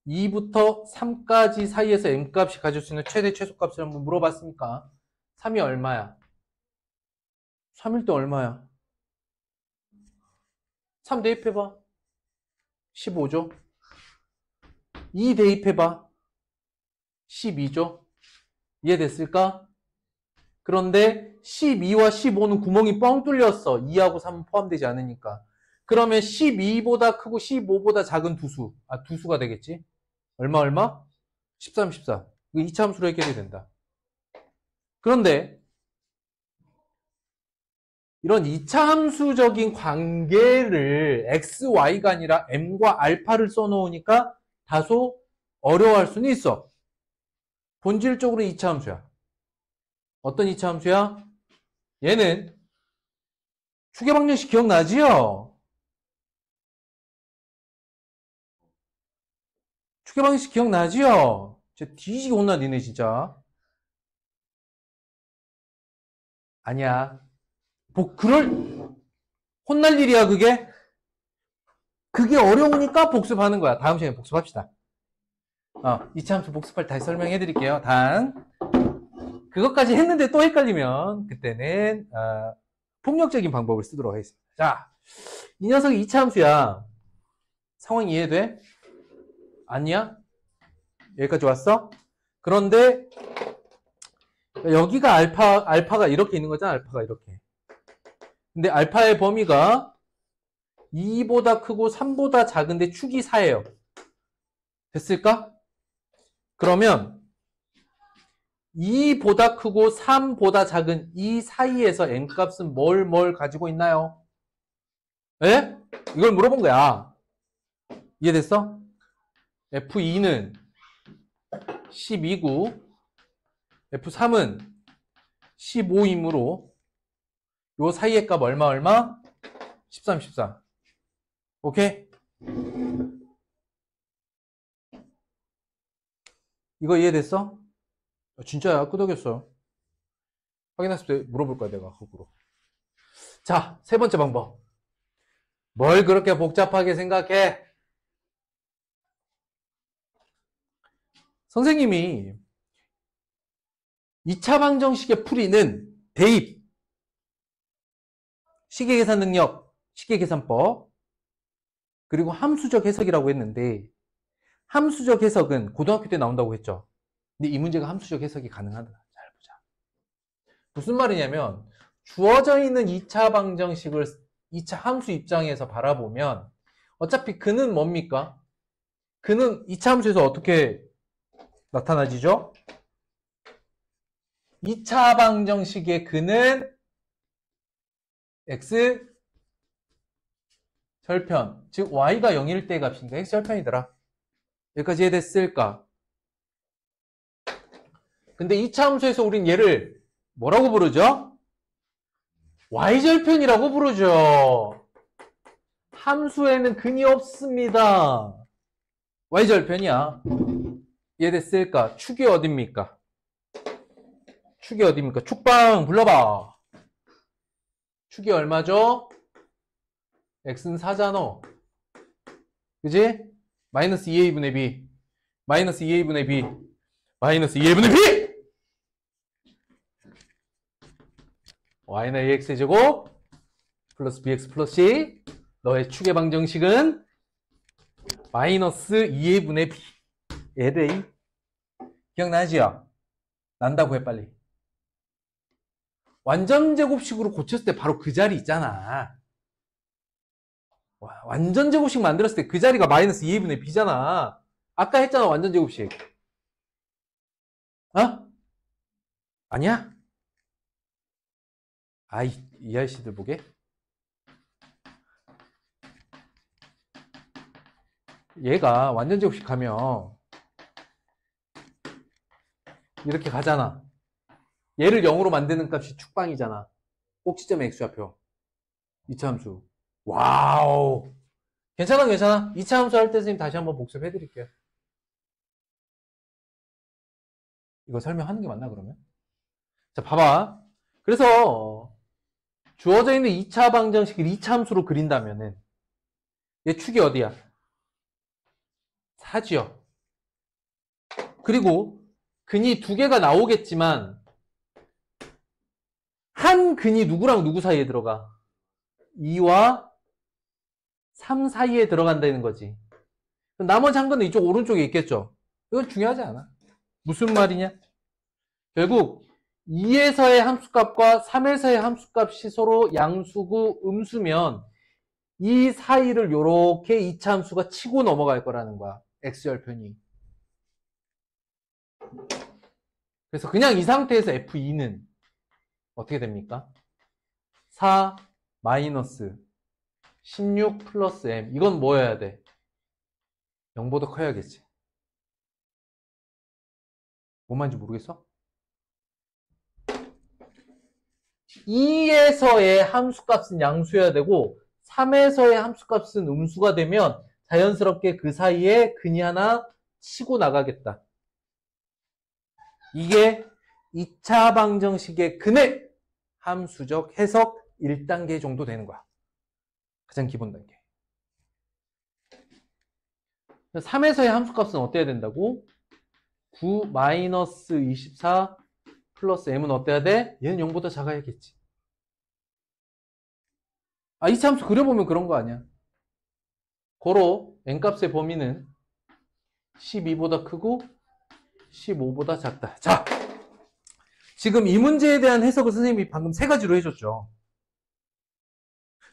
2부터 3까지 사이에서 m값이 가질 수 있는 최대 최소값을 한번 물어봤으니까 3이 얼마야? 3일 때 얼마야? 3 대입해봐. 15죠? 2 대입해봐. 12죠? 이해됐을까? 그런데 12와 15는 구멍이 뻥 뚫렸어. 2하고 3은 포함되지 않으니까. 그러면 12보다 크고 15보다 작은 두 수가 되겠지? 얼마? 13, 14. 이거 2차 함수로 해결이 된다. 그런데 이런 2차 함수적인 관계를 x, y가 아니라 m과 알파를 써놓으니까 다소 어려워할 수는 있어. 본질적으로 2차 함수야. 어떤 2차 함수야? 얘는 추계방정식 기억나지요? 추계방정식 기억나지요? 진짜 뒤지게 혼나 니네 진짜. 아니야. 혼날 일이야 그게? 그게 어려우니까 복습하는 거야. 다음 시간에 복습합시다. 2차 함수 복습할 다시 설명해 드릴게요. 단 그것까지 했는데 또 헷갈리면 그때는 폭력적인 방법을 쓰도록 하겠습니다. 자, 이 녀석이 2차 함수야. 상황 이해돼? 아니야? 여기까지 왔어? 그런데 여기가 알파가 이렇게 있는 거잖아. 알파가 이렇게. 근데 알파의 범위가 2보다 크고 3보다 작은데 축이 4예요. 됐을까? 그러면 2보다 크고 3보다 작은 이 사이에서 n값은 뭘 가지고 있나요? 에? 이걸 물어본 거야. 이해됐어? F2는 12구, F3은 15이므로 요 사이의 값 얼마? 13, 14. 오케이? 이거 이해됐어? 진짜야, 끄덕였어. 확인했을 때 물어볼 거야, 내가 거꾸로. 자, 세 번째 방법. 뭘 그렇게 복잡하게 생각해? 선생님이 2차 방정식의 풀이는 대입, 시계계산 능력, 시계계산법, 그리고 함수적 해석이라고 했는데 함수적 해석은 고등학교 때 나온다고 했죠. 근데 이 문제가 함수적 해석이 가능하다. 잘 보자. 무슨 말이냐면 주어져 있는 2차 방정식을 2차 함수 입장에서 바라보면 어차피 그는 뭡니까? 그는 2차 함수에서 어떻게 나타나지죠? 2차 방정식의 그는 x 절편, 즉 y가 0일 때 값이니까 x 절편이더라. 여기까지 이해됐을까? 근데 2차 함수에서 우린 얘를 뭐라고 부르죠? y절편이라고 부르죠. 함수에는 근이 없습니다. y절편이야. 이해됐을까? 축이 어딥니까? 축이 어딥니까? 축방 불러봐. 축이 얼마죠? x는 4잖아. 그지? 마이너스 2a분의 b. 마이너스 2a분의 b. 마이너스 2a분의 b! y는 ax의 제곱 플러스 bx 플러스 c. 너의 축의 방정식은 마이너스 2a분의 b. 얘들이 기억나지요? 난다고 해 빨리. 완전 제곱식으로 고쳤을 때 바로 그 자리 있잖아. 완전 제곱식 만들었을 때 그 자리가 마이너스 2a분의 b잖아. 아까 했잖아 완전 제곱식. 어? 아니야? 아이 이 아이씨들 보게. 얘가 완전 제곱식 하면 이렇게 가잖아. 얘를 0으로 만드는 값이 축방이잖아. 꼭지점의 x좌표. 2차 함수. 와우. 괜찮아. 2차 함수 할 때 선생님 다시 한번 복습해 드릴게요. 이거 설명하는 게 맞나 그러면? 자 봐봐. 그래서 주어져 있는 2차 방정식을 2차 함수로 그린다면은 얘 축이 어디야? 4지요. 그리고 근이 두 개가 나오겠지만 한 근이 누구랑 누구 사이에 들어가? 2와 3 사이에 들어간다는 거지. 나머지 한 근은 이쪽 오른쪽에 있겠죠. 이건 중요하지 않아. 무슨 말이냐? 결국 2에서의 함수값과 3에서의 함수값이 서로 양수고 음수면 이 사이를 이렇게 2차 함수가 치고 넘어갈 거라는 거야. x절편이. 그래서 그냥 이 상태에서 f2는 어떻게 됩니까? 4 마이너스 16 플러스 m. 이건 뭐여야 돼? 0보다 커야겠지. 뭔 말인지 모르겠어? 2에서의 함수값은 양수여야 되고 3에서의 함수값은 음수가 되면 자연스럽게 그 사이에 근이 하나 치고 나가겠다. 이게 2차 방정식의 근의 함수적 해석 1단계 정도 되는 거야. 가장 기본 단계. 3에서의 함수값은 어때야 된다고? 9 마이너스 24 플러스 m은 어때야 돼? 얘는 0보다 작아야겠지. 아, 이차함수 그려보면 그런 거 아니야. 고로 n값의 범위는 12보다 크고 15보다 작다. 자, 지금 이 문제에 대한 해석을 선생님이 방금 세 가지로 해줬죠.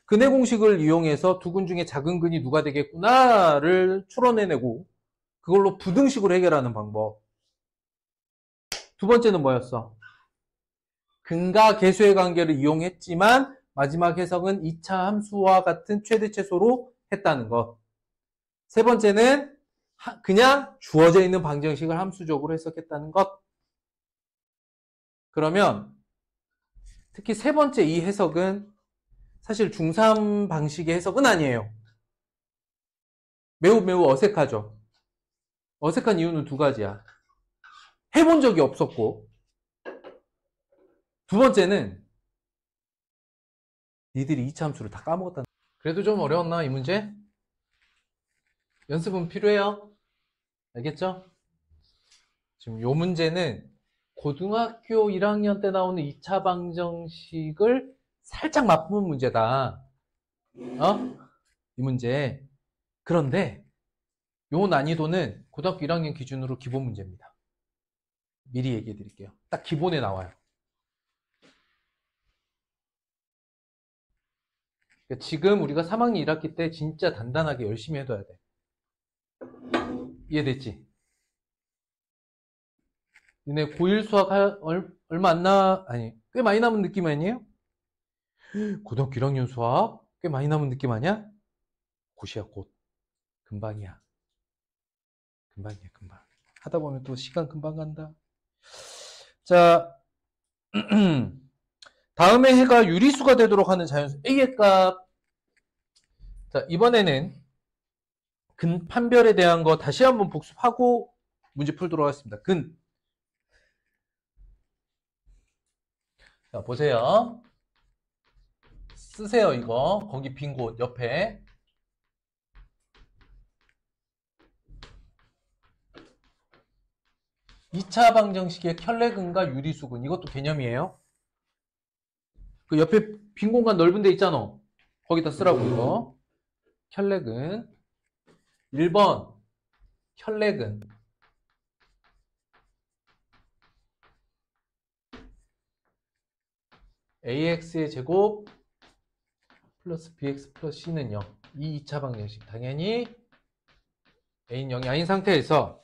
근해 공식을 이용해서 두 근 중에 작은 근이 누가 되겠구나를 추론해내고 그걸로 부등식으로 해결하는 방법. 두 번째는 뭐였어? 근과 계수의 관계를 이용했지만 마지막 해석은 2차 함수와 같은 최대 최소로 했다는 것. 세 번째는 그냥 주어져 있는 방정식을 함수적으로 해석했다는 것. 그러면 특히 세 번째 이 해석은 사실 중3 방식의 해석은 아니에요. 매우 어색하죠. 어색한 이유는 두 가지야. 해본 적이 없었고, 두 번째는 니들이 2차 함수를 다 까먹었다는. 그래도 좀 어려웠나 이 문제? 연습은 필요해요. 알겠죠? 지금 이 문제는 고등학교 1학년 때 나오는 2차 방정식을 살짝 맛본 문제다. 이 문제. 그런데 요 난이도는 고등학교 1학년 기준으로 기본 문제입니다. 미리 얘기해 드릴게요. 딱 기본에 나와요. 그러니까 지금 우리가 3학년 1학기 때 진짜 단단하게 열심히 해둬야 돼. 이해됐지? 니네 고1 수학 얼마 안 아니, 꽤 많이 남은 느낌 아니에요? 고등학교 1학년 수학 꽤 많이 남은 느낌 아니야? 곧이야, 곧. 금방이야. 금방이야, 금방. 하다 보면 또 시간 금방 간다. 자, 다음에 해가 유리수가 되도록 하는 자연수 A의 값. 자, 이번에는 근 판별에 대한 거 다시 한번 복습하고 문제 풀도록 하겠습니다. 근. 자, 보세요. 쓰세요, 이거. 거기 빈 곳 옆에. 이 차 방정식의 켤레근과 유리수근. 이것도 개념이에요. 그 옆에 빈 공간 넓은 데 있잖아. 거기다 쓰라고, 이거. 켤레근. 1번. 켤레근. ax의 제곱 플러스 bx 플러스 c는 0. 이 2차 방정식. 당연히 a는 0이 아닌 상태에서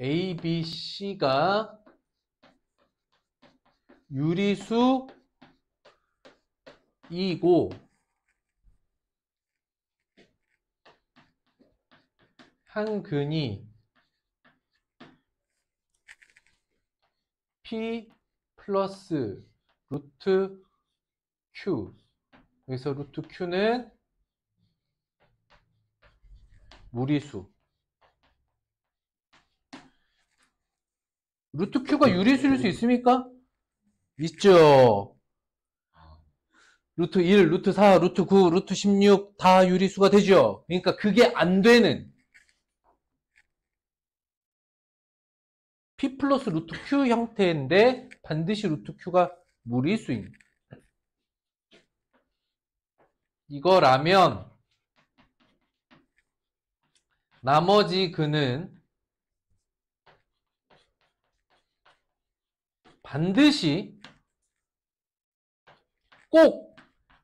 a, b, c가 유리수이고 한 근이 p 플러스 루트 q. 여기서 루트 q는 무리수. 루트 q가 유리수일 수 있습니까? 있죠. 루트 1, 루트 4, 루트 9, 루트 16 다 유리수가 되죠. 그러니까 그게 안 되는 p 플러스 루트 q 형태인데 반드시 루트 q가 무리수인 이거라면 나머지 근은 반드시 꼭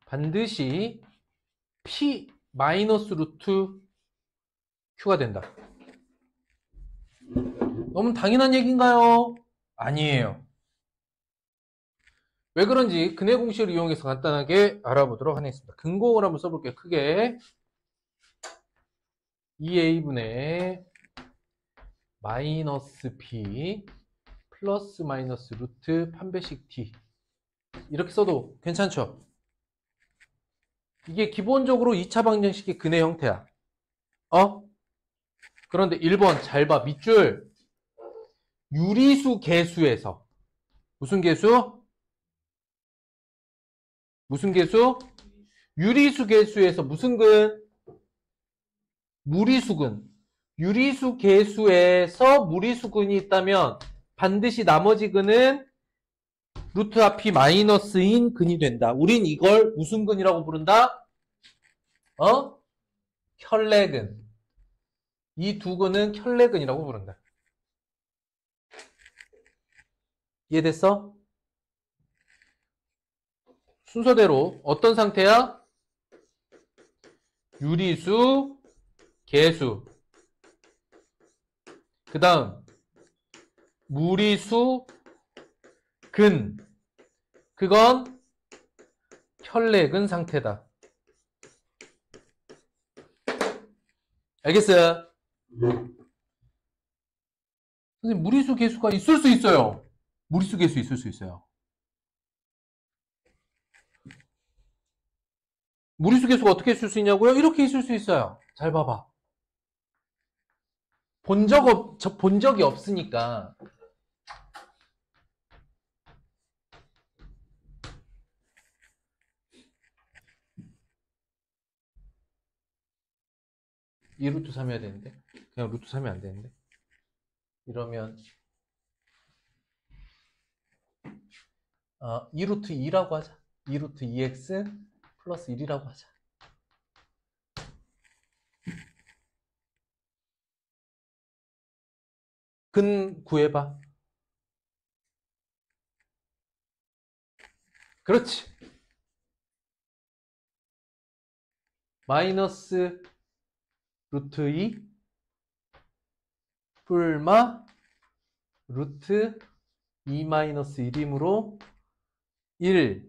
반드시 p 마이너스 루트 q가 된다. 너무 당연한 얘기인가요? 아니에요. 왜 그런지 근해 공식을 이용해서 간단하게 알아보도록 하겠습니다. 근공을 한번 써볼게요. 크게 2a분의 마이너스 b 플러스 마이너스 루트 판배식 t 이렇게 써도 괜찮죠? 이게 기본적으로 2차 방정식의 근해 형태야. 그런데 1번 잘 봐. 밑줄 유리수 개수에서 무슨 개수? 무슨 개수? 유리수 개수에서 무슨 근? 무리수근. 유리수 개수에서 무리수근이 있다면 반드시 나머지 근은 루트 앞이 마이너스인 근이 된다. 우린 이걸 무슨 근이라고 부른다? 켤레근. 이 두 근은 켤레근이라고 부른다. 이해됐어? 순서대로 어떤 상태야? 유리수, 개수. 그 다음 무리수, 근. 그건 켤레근 상태다. 알겠어요? 선생님, 무리수, 개수가 있을 수 있어요. 무리수, 개수 있을 수 있어요. 무리수, 개수가 어떻게 있을 수 있냐고요? 이렇게 있을 수 있어요. 잘 봐봐. 본 적이 없으니까. 이 루트 3 해야 되는데. 그냥 루트 3이 안 되는데. 이러면 2루트 2라고 하자. 2루트 2x 플러스 1이라고 하자. 근 구해봐. 그렇지. 마이너스 루트 2 뿔마 루트 2 마이너스 1이므로 1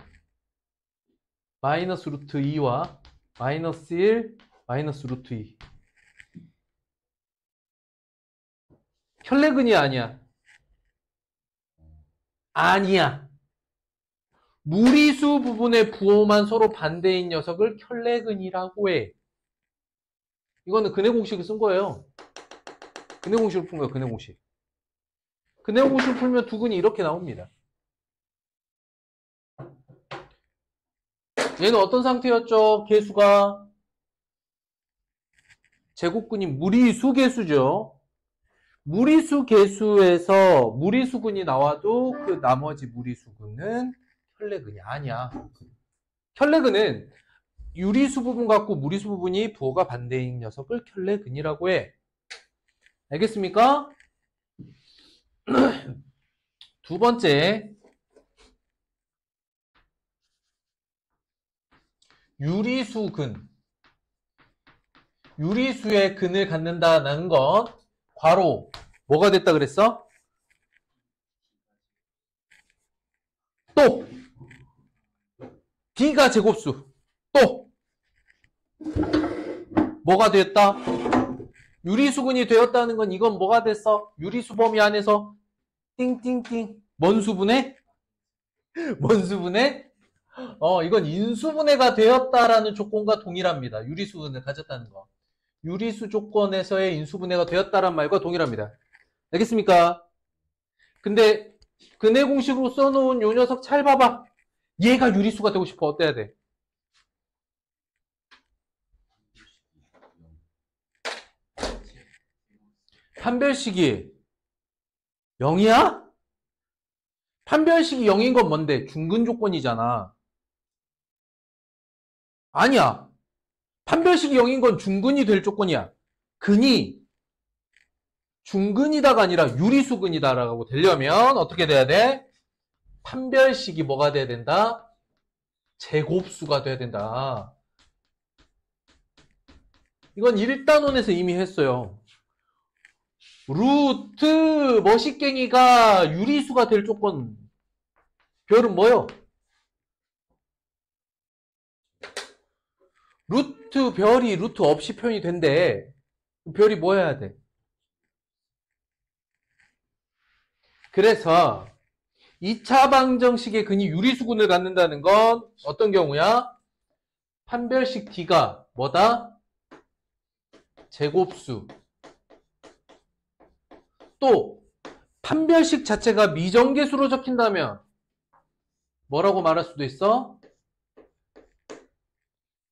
마이너스 루트 2와 마이너스 1 마이너스 루트 2. 켤레근이 아니야. 아니야. 무리수 부분의 부호만 서로 반대인 녀석을 켤레근이라고 해. 이거는 근해 공식을 쓴 거예요. 근해 공식을 푼 거예요. 근해 공식. 근해 공식을 풀면 두 근이 이렇게 나옵니다. 얘는 어떤 상태였죠? 개수가 제곱근이 무리수 개수죠. 무리수 개수에서 무리수근이 나와도 그 나머지 무리수근은 켤레근이 아니야. 켤레근은 유리수 부분 갖고 무리수 부분이 부호가 반대인 녀석을 켤레근이라고 해. 알겠습니까? 두 번째, 유리수근. 유리수의 근을 갖는다는 건 괄호 뭐가 됐다 그랬어? 또 D가 제곱수. 또 뭐가 됐다? 유리수근이 되었다는 건 이건 뭐가 됐어? 유리수 범위 안에서 띵띵띵 뭔 수분해? 뭔 수분해? 이건 인수분해가 되었다라는 조건과 동일합니다. 유리수근을 가졌다는 거. 유리수 조건에서의 인수분해가 되었다란 말과 동일합니다. 알겠습니까? 근데 근해 공식으로 써놓은 요 녀석 잘 봐봐. 얘가 유리수가 되고 싶어. 어때야 돼? 판별식이 0이야? 판별식이 0인 건 뭔데? 중근 조건이잖아. 아니야. 판별식이 0인 건 중근이 될 조건이야. 근이 중근이다가 아니라 유리수근이다라고 되려면 어떻게 돼야 돼? 판별식이 뭐가 돼야 된다? 제곱수가 돼야 된다. 이건 1단원에서 이미 했어요. 루트 머시갱이가 유리수가 될 조건 별은 뭐요? 루트 별이 루트 없이 표현이 된대. 별이 뭐 해야 돼? 그래서 2차 방정식의 근이 유리수근을 갖는다는 건 어떤 경우야? 판별식 D가 뭐다? 제곱수. 또 판별식 자체가 미정계수로 적힌다면 뭐라고 말할 수도 있어?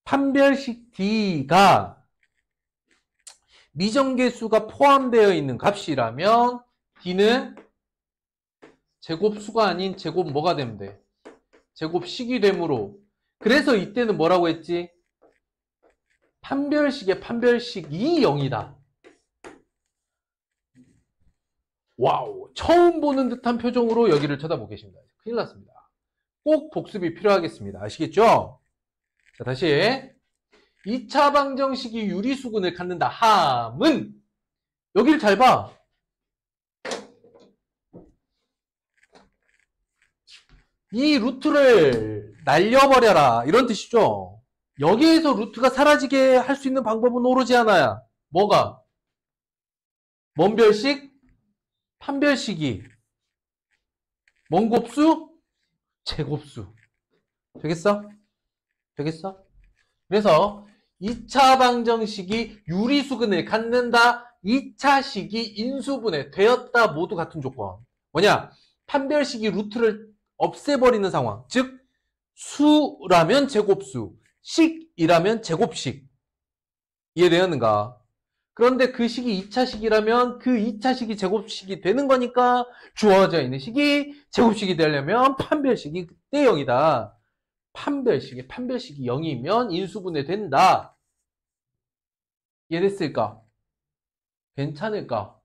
판별식 D가 미정계수가 포함되어 있는 값이라면 D는 제곱수가 아닌 제곱 뭐가 되면 돼? 제곱식이 되므로. 그래서 이때는 뭐라고 했지? 판별식의 판별식이 0이다. 와우, 처음 보는 듯한 표정으로 여기를 쳐다보겠습니다. 큰일 났습니다. 꼭 복습이 필요하겠습니다. 아시겠죠? 자, 다시 2차 방정식이 유리수근을 갖는다 함은 여기를 잘 봐. 이 루트를 날려버려라 이런 뜻이죠. 여기에서 루트가 사라지게 할 수 있는 방법은 오로지 하나야. 뭐가? 뭔 별식? 판별식이. 뭔 곱수? 제곱수. 되겠어? 되겠어? 그래서 2차 방정식이 유리수근을 갖는다. 2차 식이 인수분해 되었다. 모두 같은 조건. 뭐냐? 판별식이 루트를 없애버리는 상황. 즉 수라면 제곱수, 식이라면 제곱식. 이해되었는가? 그런데 그 식이 2차 식이라면 그 2차 식이 제곱식이 되는 거니까 주어져 있는 식이 제곱식이 되려면 판별식이 그때 0이다. 판별식이 0이면 인수분해 된다. 이해됐을까? 괜찮을까?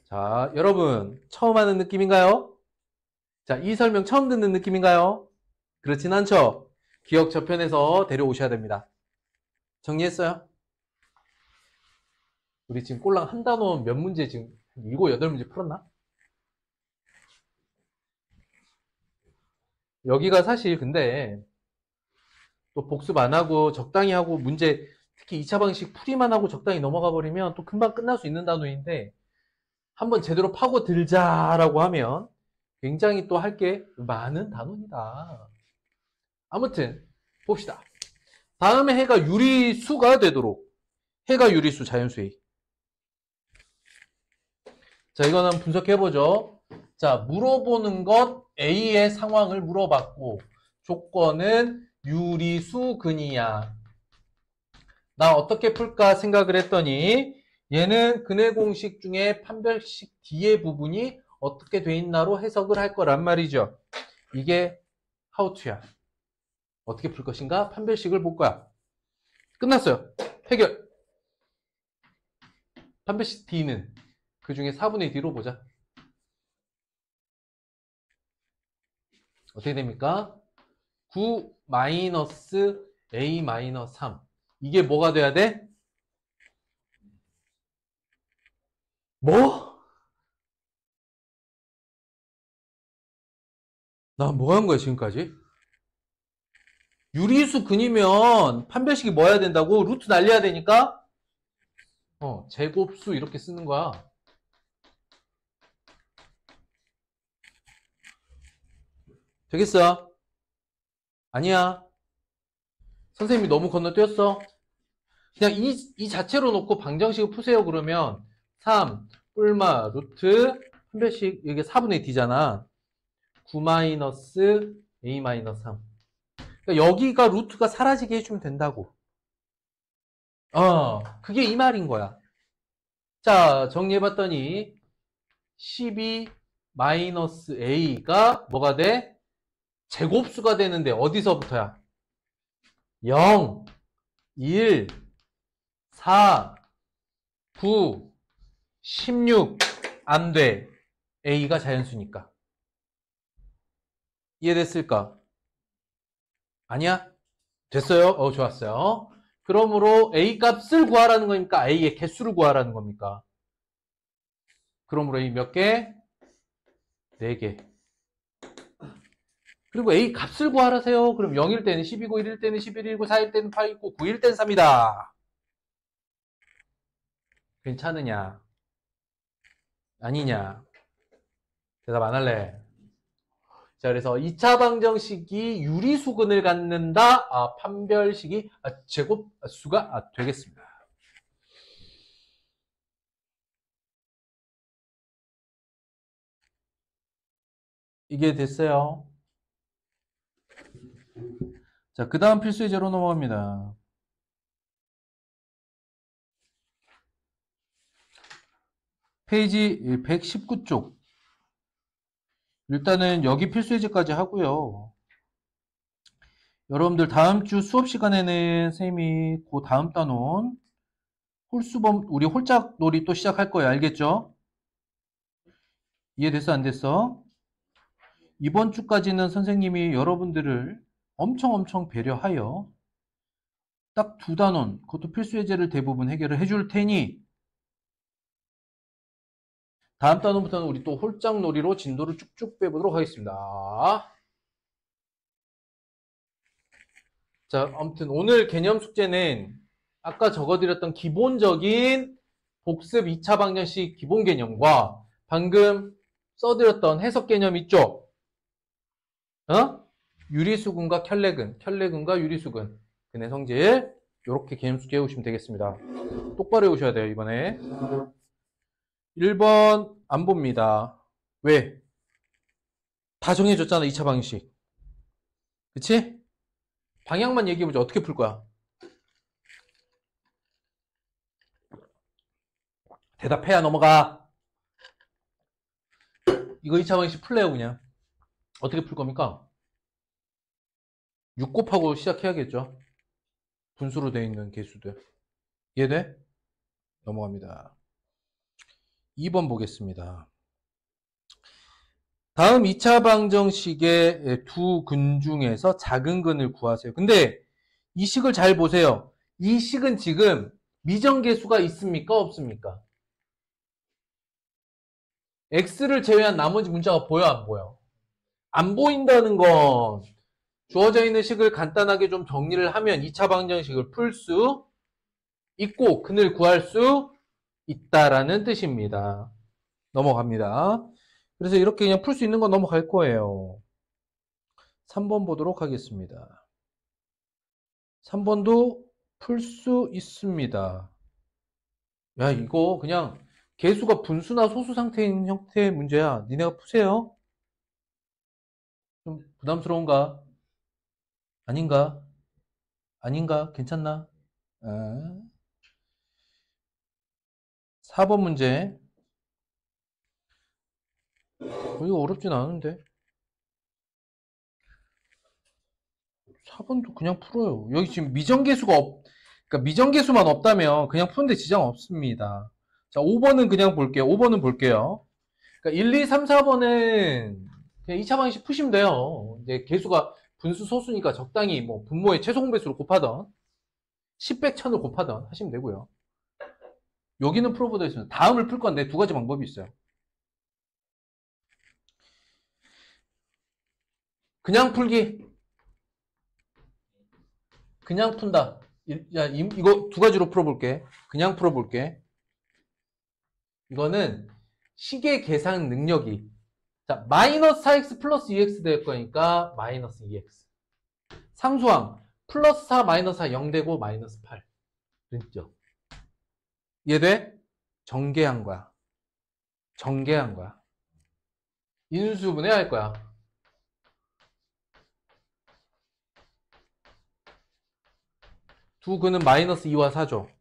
자, 여러분 처음 하는 느낌인가요? 자, 이 설명 처음 듣는 느낌인가요? 그렇진 않죠? 기억 저편에서 데려오셔야 됩니다. 정리했어요? 우리 지금 꼴랑 한 단원 몇 문제 지금 7, 8문제 풀었나? 여기가 사실 근데 또 복습 안 하고 적당히 하고 문제 특히 2차 방식 풀이만 하고 적당히 넘어가 버리면 또 금방 끝날 수 있는 단원인데 한번 제대로 파고들자라고 하면 굉장히 또 할 게 많은 단원이다. 아무튼 봅시다. 다음에 해가 유리수가 되도록 해가 유리수 자연수의. 자, 이거는 분석해보죠. 자, 물어보는 것 A의 상황을 물어봤고 조건은 유리수근이야. 나 어떻게 풀까 생각을 했더니 얘는 근해 공식 중에 판별식 D의 부분이 어떻게 돼 있나로 해석을 할 거란 말이죠. 이게 how to야. 어떻게 풀 것인가? 판별식을 볼 거야. 끝났어요. 해결. 판별식 D는 그 중에 4분의 D로 보자. 어떻게 됩니까? 9 마이너스 A 마이너스 3. 이게 뭐가 돼야 돼? 뭐? 나 뭐 한 거야 지금까지? 유리수 근이면 판별식이 뭐 해야 된다고? 루트 날려야 되니까 제곱수 이렇게 쓰는 거야. 되겠어? 아니야. 선생님이 너무 건너뛰었어. 그냥 이 자체로 놓고 방정식을 푸세요 그러면 3 뿔마 루트 판별식 이게 4분의 D잖아. 9 마이너스 A 마이너스 3. 그러니까 여기가 루트가 사라지게 해주면 된다고. 그게 이 말인 거야. 자, 정리해봤더니 12 마이너스 A가 뭐가 돼? 제곱수가 되는데 어디서부터야? 0, 1, 4, 9, 16 안 돼. A가 자연수니까. 이해됐을까? 아니야? 됐어요? 좋았어요. 그러므로 A 값을 구하라는 거니까 A의 개수를 구하라는 겁니까? 그러므로 A 몇 개? 4개. 그리고 A 값을 구하라세요. 그럼 0일 때는 10이고 1일 때는 11이고 4일 때는 8이고 9일 때는 3이다. 괜찮으냐? 아니냐? 대답 안 할래. 자, 그래서 2차 방정식이 유리수근을 갖는다. 판별식이 제곱수가 되겠습니다. 이게 됐어요. 자, 그 다음 필수 예제로 넘어갑니다. 페이지 119쪽. 일단은 여기 필수예제까지 하고요. 여러분들 다음 주 수업 시간에는 쌤이 그 다음 단원 홀수범 우리 홀짝 놀이 또 시작할 거예요. 알겠죠? 이해됐어? 안 됐어? 이번 주까지는 선생님이 여러분들을 엄청 배려하여 딱 두 단원, 그것도 필수예제를 대부분 해결을 해줄 테니 다음 단원부터는 우리 또 홀짝 놀이로 진도를 쭉쭉 빼보도록 하겠습니다. 자, 아무튼 오늘 개념 숙제는 아까 적어드렸던 기본적인 복습 2차 방정식 기본 개념과 방금 써드렸던 해석 개념 있죠? 유리수근과 켤레근, 켤레근과 유리수근, 근의 성질, 이렇게 개념 숙제 해오시면 되겠습니다. 똑바로 해오셔야 돼요, 이번에. 1번 안 봅니다. 왜? 다 정해졌잖아, 2차 방정식. 그치? 방향만 얘기해보자. 어떻게 풀 거야? 대답해야 넘어가. 이거 2차 방정식 풀래요, 그냥. 어떻게 풀 겁니까? 6 곱하고 시작해야겠죠. 분수로 되어 있는 개수들. 이해돼? 넘어갑니다. 2번 보겠습니다. 다음 2차 방정식의 두 근 중에서 작은 근을 구하세요. 근데 이 식을 잘 보세요. 이 식은 지금 미정계수가 있습니까? 없습니까? x를 제외한 나머지 문자가 보여? 안 보여? 안 보인다는 건 주어져 있는 식을 간단하게 좀 정리를 하면 2차 방정식을 풀 수 있고 근을 구할 수 있다라는 뜻입니다. 넘어갑니다. 그래서 이렇게 그냥 풀 수 있는 건 넘어갈 거예요. 3번 보도록 하겠습니다. 3번도 풀 수 있습니다. 야, 이거 그냥 개수가 분수나 소수 상태인 형태의 문제야. 니네가 푸세요. 좀 부담스러운가? 아닌가? 아닌가? 괜찮나? 4번 문제. 이거 어렵진 않은데. 4번도 그냥 풀어요. 여기 지금 미정계수가 그러니까 미정계수만 없다면 그냥 푸는데 지장 없습니다. 자, 5번은 그냥 볼게요. 5번은 볼게요. 그러니까 1, 2, 3, 4번은 그냥 2차 방정식 푸시면 돼요. 이제 계수가 분수 소수니까 적당히 뭐 분모의 최소 공배수를 곱하던 10백 1000을 곱하던 하시면 되고요. 여기는 풀어보도록 있습니다. 다음을 풀 건데 두 가지 방법이 있어요. 그냥 풀기. 그냥 푼다. 야, 이거 두 가지로 풀어볼게. 그냥 풀어볼게. 이거는 식의 계산 능력이 자 마이너스 4x 플러스 2x 될 거니까 마이너스 2x 상수항 플러스 4 마이너스 4 0 되고 마이너스 8 그렇죠? 이해돼? 정계한 거야. 정계한 거야. 인수분해 할 거야. 두 근은 마이너스 2와 4죠.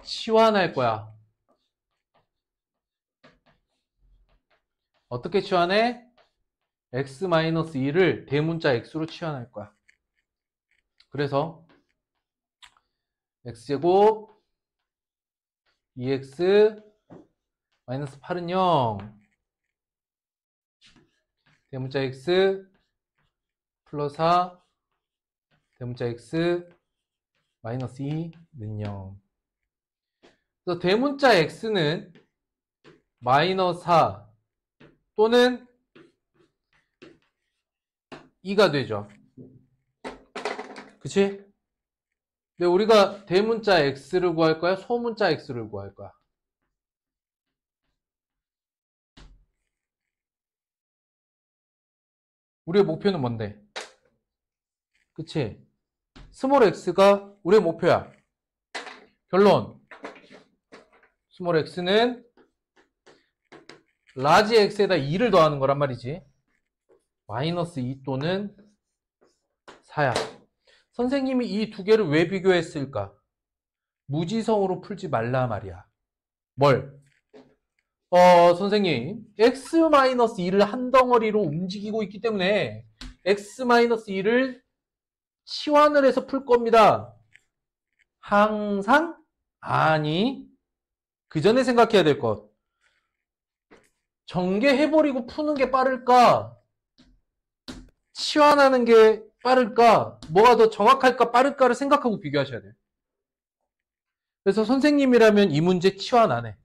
치환할 거야. 어떻게 치환해? x-2를 대문자 x로 치환할 거야. 그래서 x제곱 2x 마이너스 8은 0 대문자 x 플러스 4 대문자 x 마이너스 2는 0 그래서 대문자 x는 마이너스 4 또는 2가 되죠. 그치? 근데 우리가 대문자 x를 구할 거야? 소문자 x를 구할 거야? 우리의 목표는 뭔데? 그치? 스몰 x가 우리의 목표야. 결론. 스몰 x는 라지 x에다 2를 더하는 거란 말이지. 마이너스 2 또는 4야. 선생님이 이 두 개를 왜 비교했을까? 무지성으로 풀지 말라 말이야. 뭘? 선생님, x-2를 한 덩어리로 움직이고 있기 때문에 x-2를 치환을 해서 풀 겁니다. 항상? 아니, 그 전에 생각해야 될 것. 전개해버리고 푸는 게 빠를까? 치환하는 게 빠를까? 뭐가 더 정확할까, 빠를까를 생각하고 비교하셔야 돼요. 그래서 선생님이라면 이 문제 치환 안 해.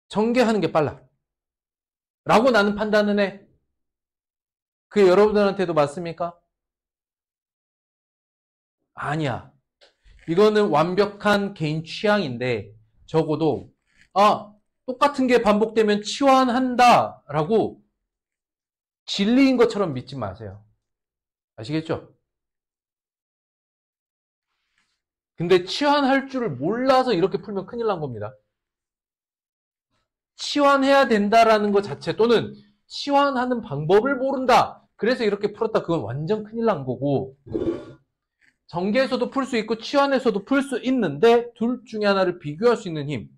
전개하는 게 빨라. 라고 나는 판단은 해. 그게 여러분들한테도 맞습니까? 아니야. 이거는 완벽한 개인 취향인데 적어도 똑같은 게 반복되면 치환한다 라고 진리인 것처럼 믿지 마세요. 아시겠죠? 근데 치환할 줄을 몰라서 이렇게 풀면 큰일 난 겁니다. 치환해야 된다라는 것 자체 또는 치환하는 방법을 모른다. 그래서 이렇게 풀었다. 그건 완전 큰일 난 거고 전개에서도 풀 수 있고 치환에서도 풀 수 있는데 둘 중에 하나를 비교할 수 있는 힘.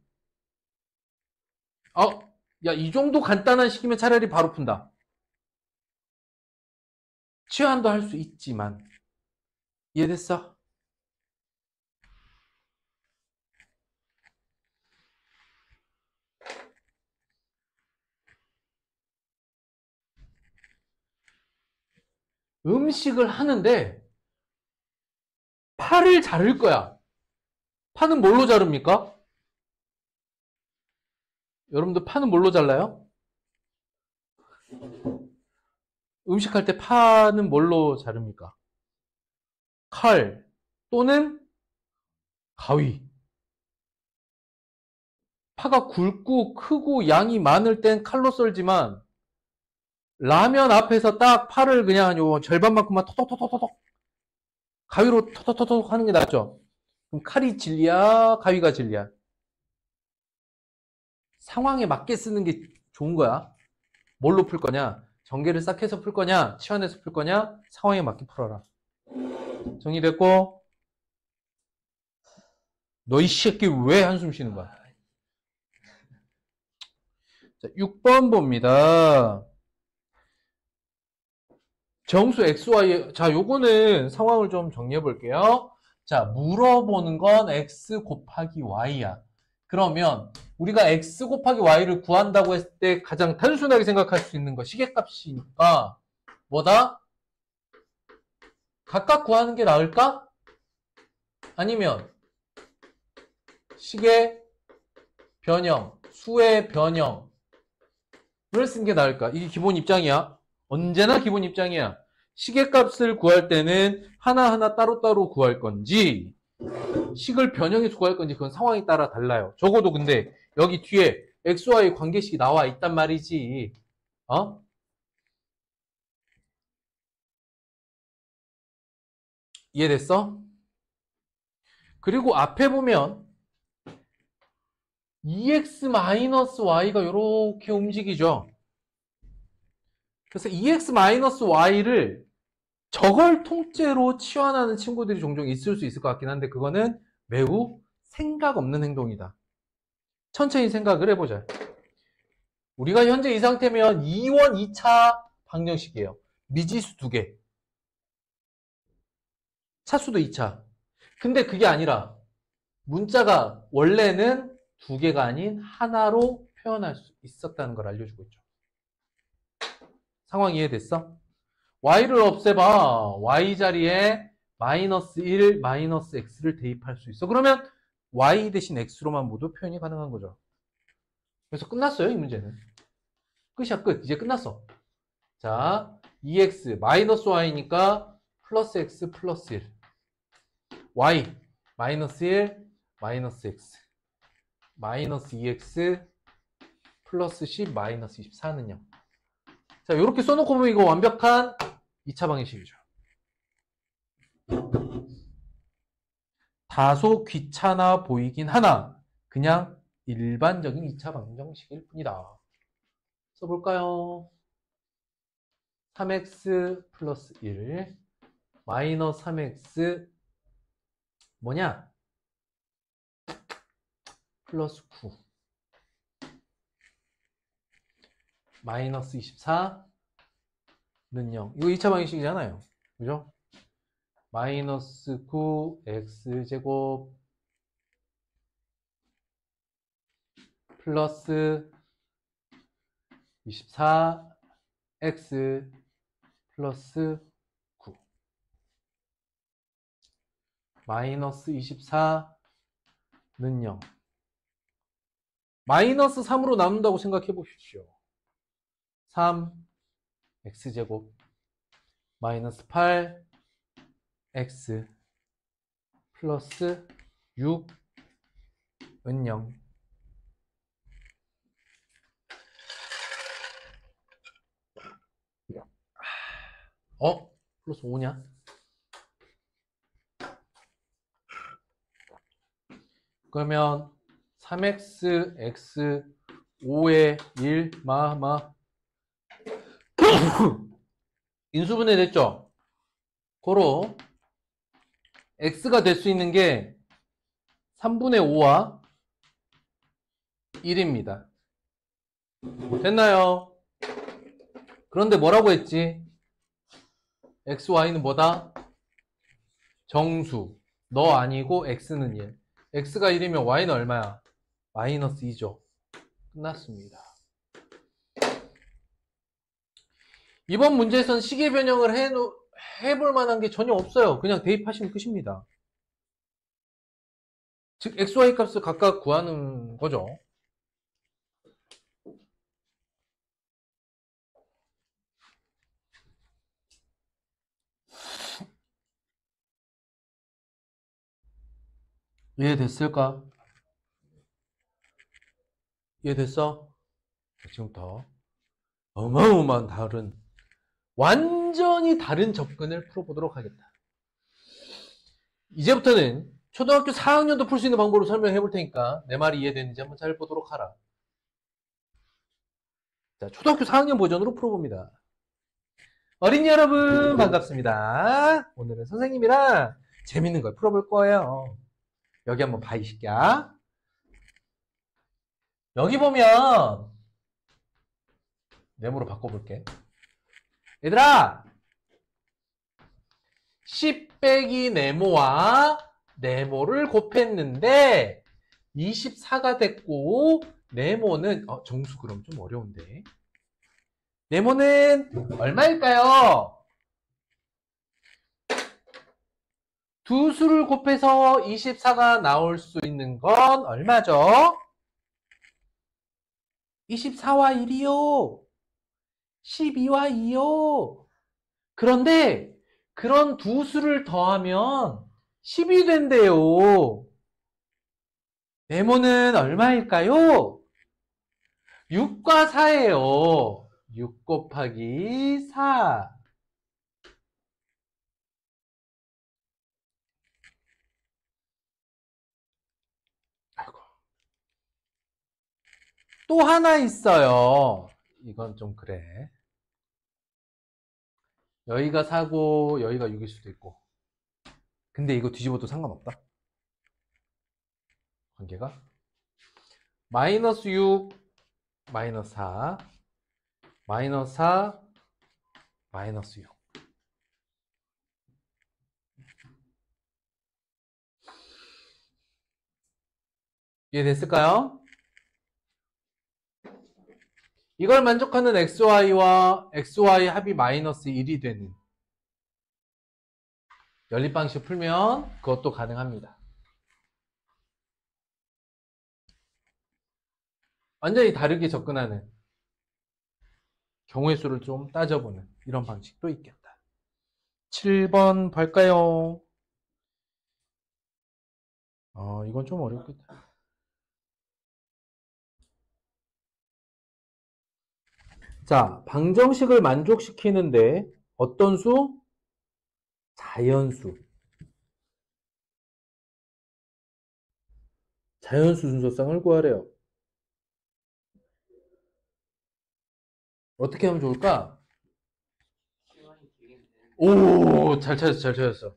야, 이 정도 간단한 식이면 차라리 바로 푼다. 치환도 할 수 있지만 이해됐어? 음식을 하는데 파를 자를 거야. 파는 뭘로 자릅니까? 여러분들 파는 뭘로 잘라요? 음식할 때 파는 뭘로 자릅니까? 칼 또는 가위. 파가 굵고 크고 양이 많을 땐 칼로 썰지만 라면 앞에서 딱 파를 그냥 요 절반만큼만 톡톡톡톡톡 가위로 톡톡톡톡 하는 게 낫죠. 그럼 칼이 진리야, 가위가 진리야? 상황에 맞게 쓰는 게 좋은 거야. 뭘로 풀 거냐? 전개를 싹 해서 풀 거냐? 치환해서 풀 거냐? 상황에 맞게 풀어라. 정리됐고? 너 이 새끼 왜 한숨 쉬는 거야? 자, 6번 봅니다. 정수 XY. 자, 요거는 상황을 좀 정리해 볼게요. 자, 물어보는 건 X 곱하기 Y야. 그러면 우리가 X 곱하기 Y를 구한다고 했을 때 가장 단순하게 생각할 수 있는 거 시계값이니까 뭐다? 각각 구하는 게 나을까? 아니면 시계 변형, 수의 변형을 쓰는 게 나을까? 이게 기본 입장이야. 언제나 기본 입장이야. 시계값을 구할 때는 하나하나 따로따로 구할 건지 식을 변형해서 구할 건지 그건 상황에 따라 달라요. 적어도 근데 여기 뒤에 XY 관계식이 나와 있단 말이지. 이해됐어? 그리고 앞에 보면 EX-Y가 이렇게 움직이죠. 그래서 EX-Y를 저걸 통째로 치환하는 친구들이 종종 있을 수 있을 것 같긴 한데 그거는 매우 생각 없는 행동이다. 천천히 생각을 해보자. 우리가 현재 이 상태면 2원 2차 방정식이에요. 미지수 2개. 차수도 2차. 근데 그게 아니라 문자가 원래는 2개가 아닌 하나로 표현할 수 있었다는 걸 알려주고 있죠. 상황 이해됐어? y를 없애봐. y 자리에 마이너스 1, 마이너스 x를 대입할 수 있어. 그러면 y 대신 x로만 모두 표현이 가능한 거죠. 그래서 끝났어요, 이 문제는. 끝이야, 끝. 이제 끝났어. 자, 2x 마이너스 y니까 플러스 x 플러스 1. y 마이너스 1, 마이너스 x. 마이너스 2x 플러스 10, 마이너스 24는 0. 자, 이렇게 써놓고 보면 이거 완벽한 2차 방정식이죠. 다소 귀찮아 보이긴 하나 그냥 일반적인 2차 방정식일 뿐이다. 써볼까요? 3x 플러스 1 마이너스 3x 뭐냐? 플러스 9 마이너스 24는 0. 이거 2차 방정식이잖아요. 그죠? 마이너스 9x제곱 플러스 24x 플러스 9 마이너스 24는 0. 마이너스 3으로 나눈다고 생각해 보십시오. 3x제곱 마이너스 8x 플러스 6은 0. 플러스 5냐? 그러면 3x, x, 5의 1, 인수분해 됐죠? 고로 x가 될 수 있는 게 3분의 5와 1입니다. 됐나요? 그런데 뭐라고 했지? x, y는 뭐다? 정수. 너 아니고 x는 1. x가 1이면 y는 얼마야? 마이너스 2죠. 끝났습니다. 이번 문제에서는 시계 변형을 해볼 만한 게 전혀 없어요. 그냥 대입하시면 끝입니다. 즉 x, y 값을 각각 구하는 거죠. 이해됐을까? 이해됐어? 지금부터 어마어마한 완전히 다른 접근을 풀어보도록 하겠다. 이제부터는 초등학교 4학년도 풀 수 있는 방법으로 설명해 볼 테니까 내 말이 이해되는지 한번 잘 보도록 하라. 자, 초등학교 4학년 버전으로 풀어봅니다. 어린이 여러분 반갑습니다. 오늘은 선생님이랑 재밌는 걸 풀어볼 거예요. 여기 한번 봐, 이 새끼야. 여기 보면 네모로 바꿔볼게. 얘들아, 10 빼기 네모와 네모를 곱했는데 24가 됐고, 네모는 정수 그럼 좀 어려운데, 네모는 얼마일까요? 두 수를 곱해서 24가 나올 수 있는 건 얼마죠? 24와 1이요. 12와 2요. 그런데 그런 두 수를 더하면 10이 된대요. 네모는 얼마일까요? 6과 4예요. 6 곱하기 4. 아이고. 또 하나 있어요. 이건 좀 그래. 여기가 4고 여기가 6일 수도 있고. 근데 이거 뒤집어도 상관없다. 관계가 마이너스 6 마이너스 4 마이너스 4 마이너스 6. 이해됐을까요? 이걸 만족하는 xy와 xy 합이 마이너스 1이 되는 연립방식 풀면 그것도 가능합니다. 완전히 다르게 접근하는 경우의 수를 좀 따져보는 이런 방식도 있겠다. 7번 볼까요? 이건 좀 어렵겠다. 자, 방정식을 만족시키는데 어떤 수? 자연수. 자연수 순서쌍을 구하래요. 어떻게 하면 좋을까? 오, 잘 찾았어, 잘 찾았어.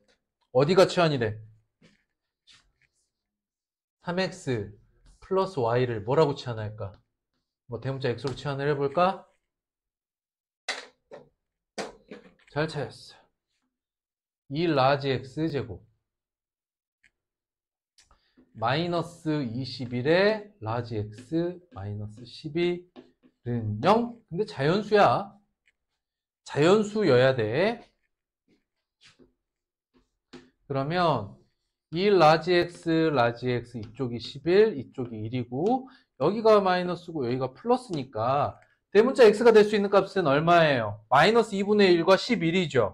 어디가 치환이래? 3x 플러스 y를 뭐라고 치환할까? 뭐 대문자 x로 치환을 해볼까? 잘 찾았어. 2 라지 x 제곱 마이너스 21에 라지 x 마이너스 12는 0. 근데 자연수야. 자연수여야 돼. 그러면 2 라지 x 이쪽이 11, 이쪽이 1이고 여기가 마이너스고 여기가 플러스니까 대문자 x가 될 수 있는 값은 얼마예요? 마이너스 2분의 1과 11이죠.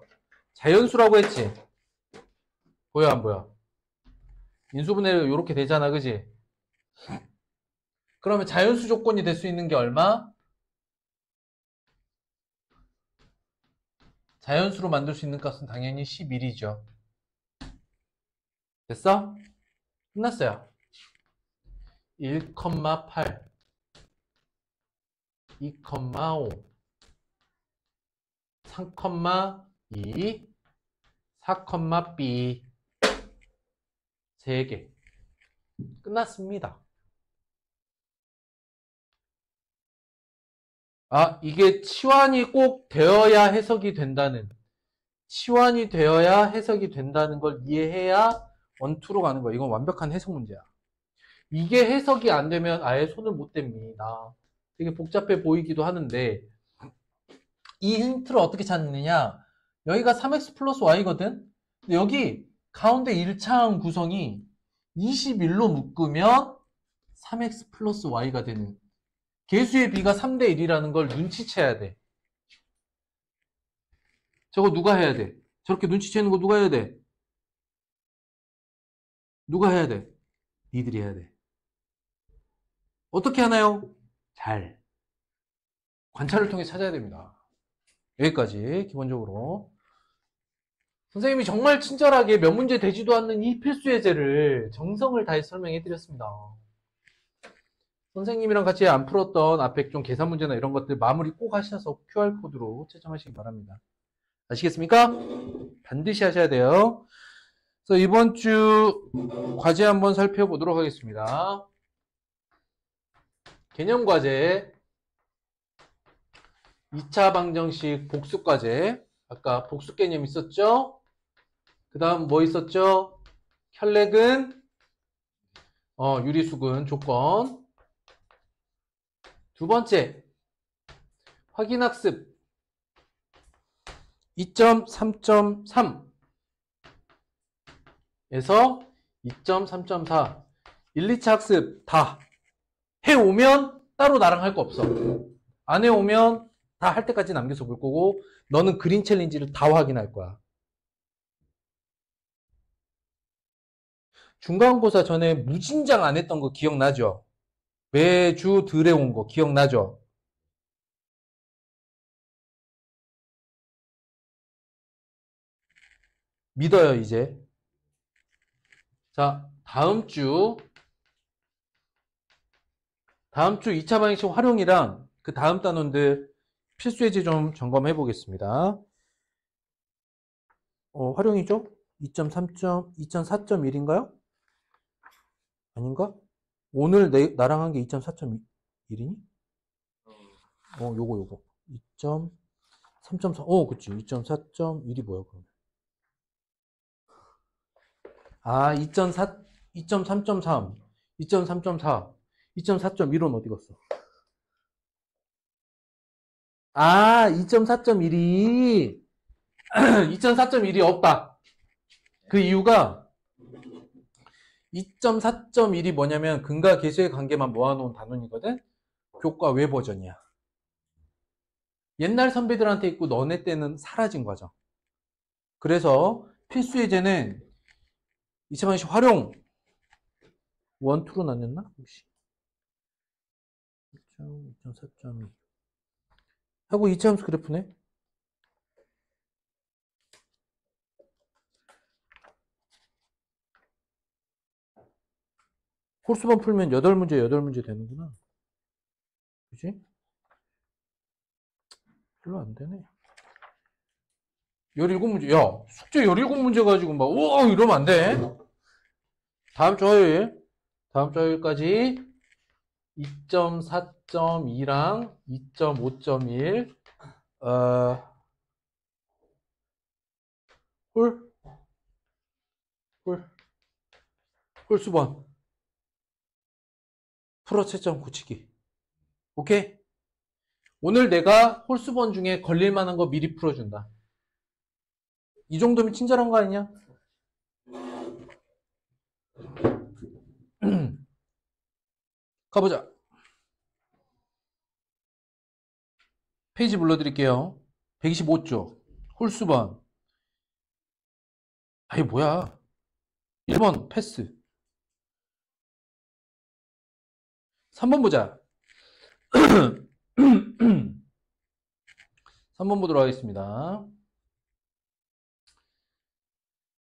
자연수라고 했지? 보여 안 보여? 인수분해를 이렇게 되잖아, 그지? 그러면 자연수 조건이 될 수 있는 게 얼마? 자연수로 만들 수 있는 값은 당연히 11이죠. 됐어? 끝났어요. 1,8 2,5 3,2 4,b 3개 끝났습니다. 아, 이게 치환이 꼭 되어야 해석이 된다는 걸 이해해야 원투로 가는 거야. 이건 완벽한 해석 문제야. 이게 해석이 안 되면 아예 손을 못 댑니다. 되게 복잡해 보이기도 하는데 이 힌트를 어떻게 찾느냐? 여기가 3x 플러스 y거든? 근데 여기 가운데 1차항 구성이 21로 묶으면 3x 플러스 y가 되는 개수의 비가 3대 1이라는 걸 눈치채야 돼. 저거 누가 해야 돼? 저렇게 눈치채는 거 누가 해야 돼? 누가 해야 돼? 니들이 해야 돼. 어떻게 하나요? 잘. 관찰을 통해 찾아야 됩니다. 여기까지 기본적으로. 선생님이 정말 친절하게 몇 문제 되지도 않는 이 필수 예제를 정성을 다해 설명해 드렸습니다. 선생님이랑 같이 안 풀었던 앞에 좀 계산 문제나 이런 것들 마무리 꼭 하셔서 QR코드로 채점하시기 바랍니다. 아시겠습니까? 반드시 하셔야 돼요. 그래서 이번 주 과제 한번 살펴보도록 하겠습니다. 개념과제 2차 방정식 복수과제. 아까 복수 개념 있었죠? 그 다음 뭐 있었죠? 혈렉은 유리수근 조건. 두 번째 확인학습 2.3.3 에서 2.3.4 1, 2차 학습 다 해오면 따로 나랑 할 거 없어. 안 해오면 다 할 때까지 남겨서 볼 거고 너는 그린 챌린지를 다 확인할 거야. 중간고사 전에 무진장 안 했던 거 기억나죠? 매주 들여온 거 기억나죠? 믿어요 이제. 자, 다음 주 2차 방정식 활용이랑 그 다음 단원들 필수 예제 좀 점검해 보겠습니다. 활용이죠? 2.4.1인가요? 아닌가? 오늘 나랑 한 게 2.4.1이니? 요거 2.3.4 그치 2.4.1이 뭐야 그럼? 아 2.4 2.3.3 2.3.4 2.4.1은 어디 갔어? 아 2.4.1이 2.4.1이 없다. 그 이유가 2.4.1이 뭐냐면 근과 계수의 관계만 모아놓은 단원이거든. 교과 외 버전이야. 옛날 선배들한테 있고 너네 때는 사라진 거죠. 그래서 필수 예제는 2차 방정식 활용 1, 2로 나뉘었나? 혹시 2.4.2 하고 2차 함수 그래프네. 홀수만 풀면 8문제 되는구나. 그치? 별로 안 되네. 17문제. 야, 숙제 17문제 가지고 막, 우와, 이러면 안 돼. 다음 주 화요일까지 2.4.2랑 2.5.1, 홀, 홀, 홀수번. 풀어 채점 고치기. 오케이? 오늘 내가 홀수번 중에 걸릴 만한 거 미리 풀어준다. 이 정도면 친절한 거 아니냐? 가보자. 페이지 불러드릴게요. 125쪽. 홀수번. 아이, 뭐야. 1번 패스. 3번 보자. 3번 보도록 하겠습니다.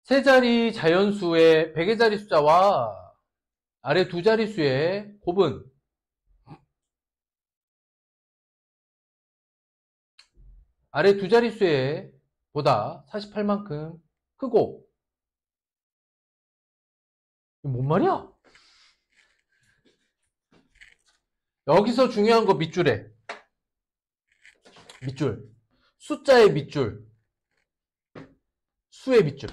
세 자리 자연수의 100의 자리 숫자와 아래 두 자릿수의 곱은 아래 두 자릿수의 보다 48만큼 크고. 뭔 말이야? 여기서 중요한 거 밑줄에. 밑줄. 숫자의 밑줄. 수의 밑줄.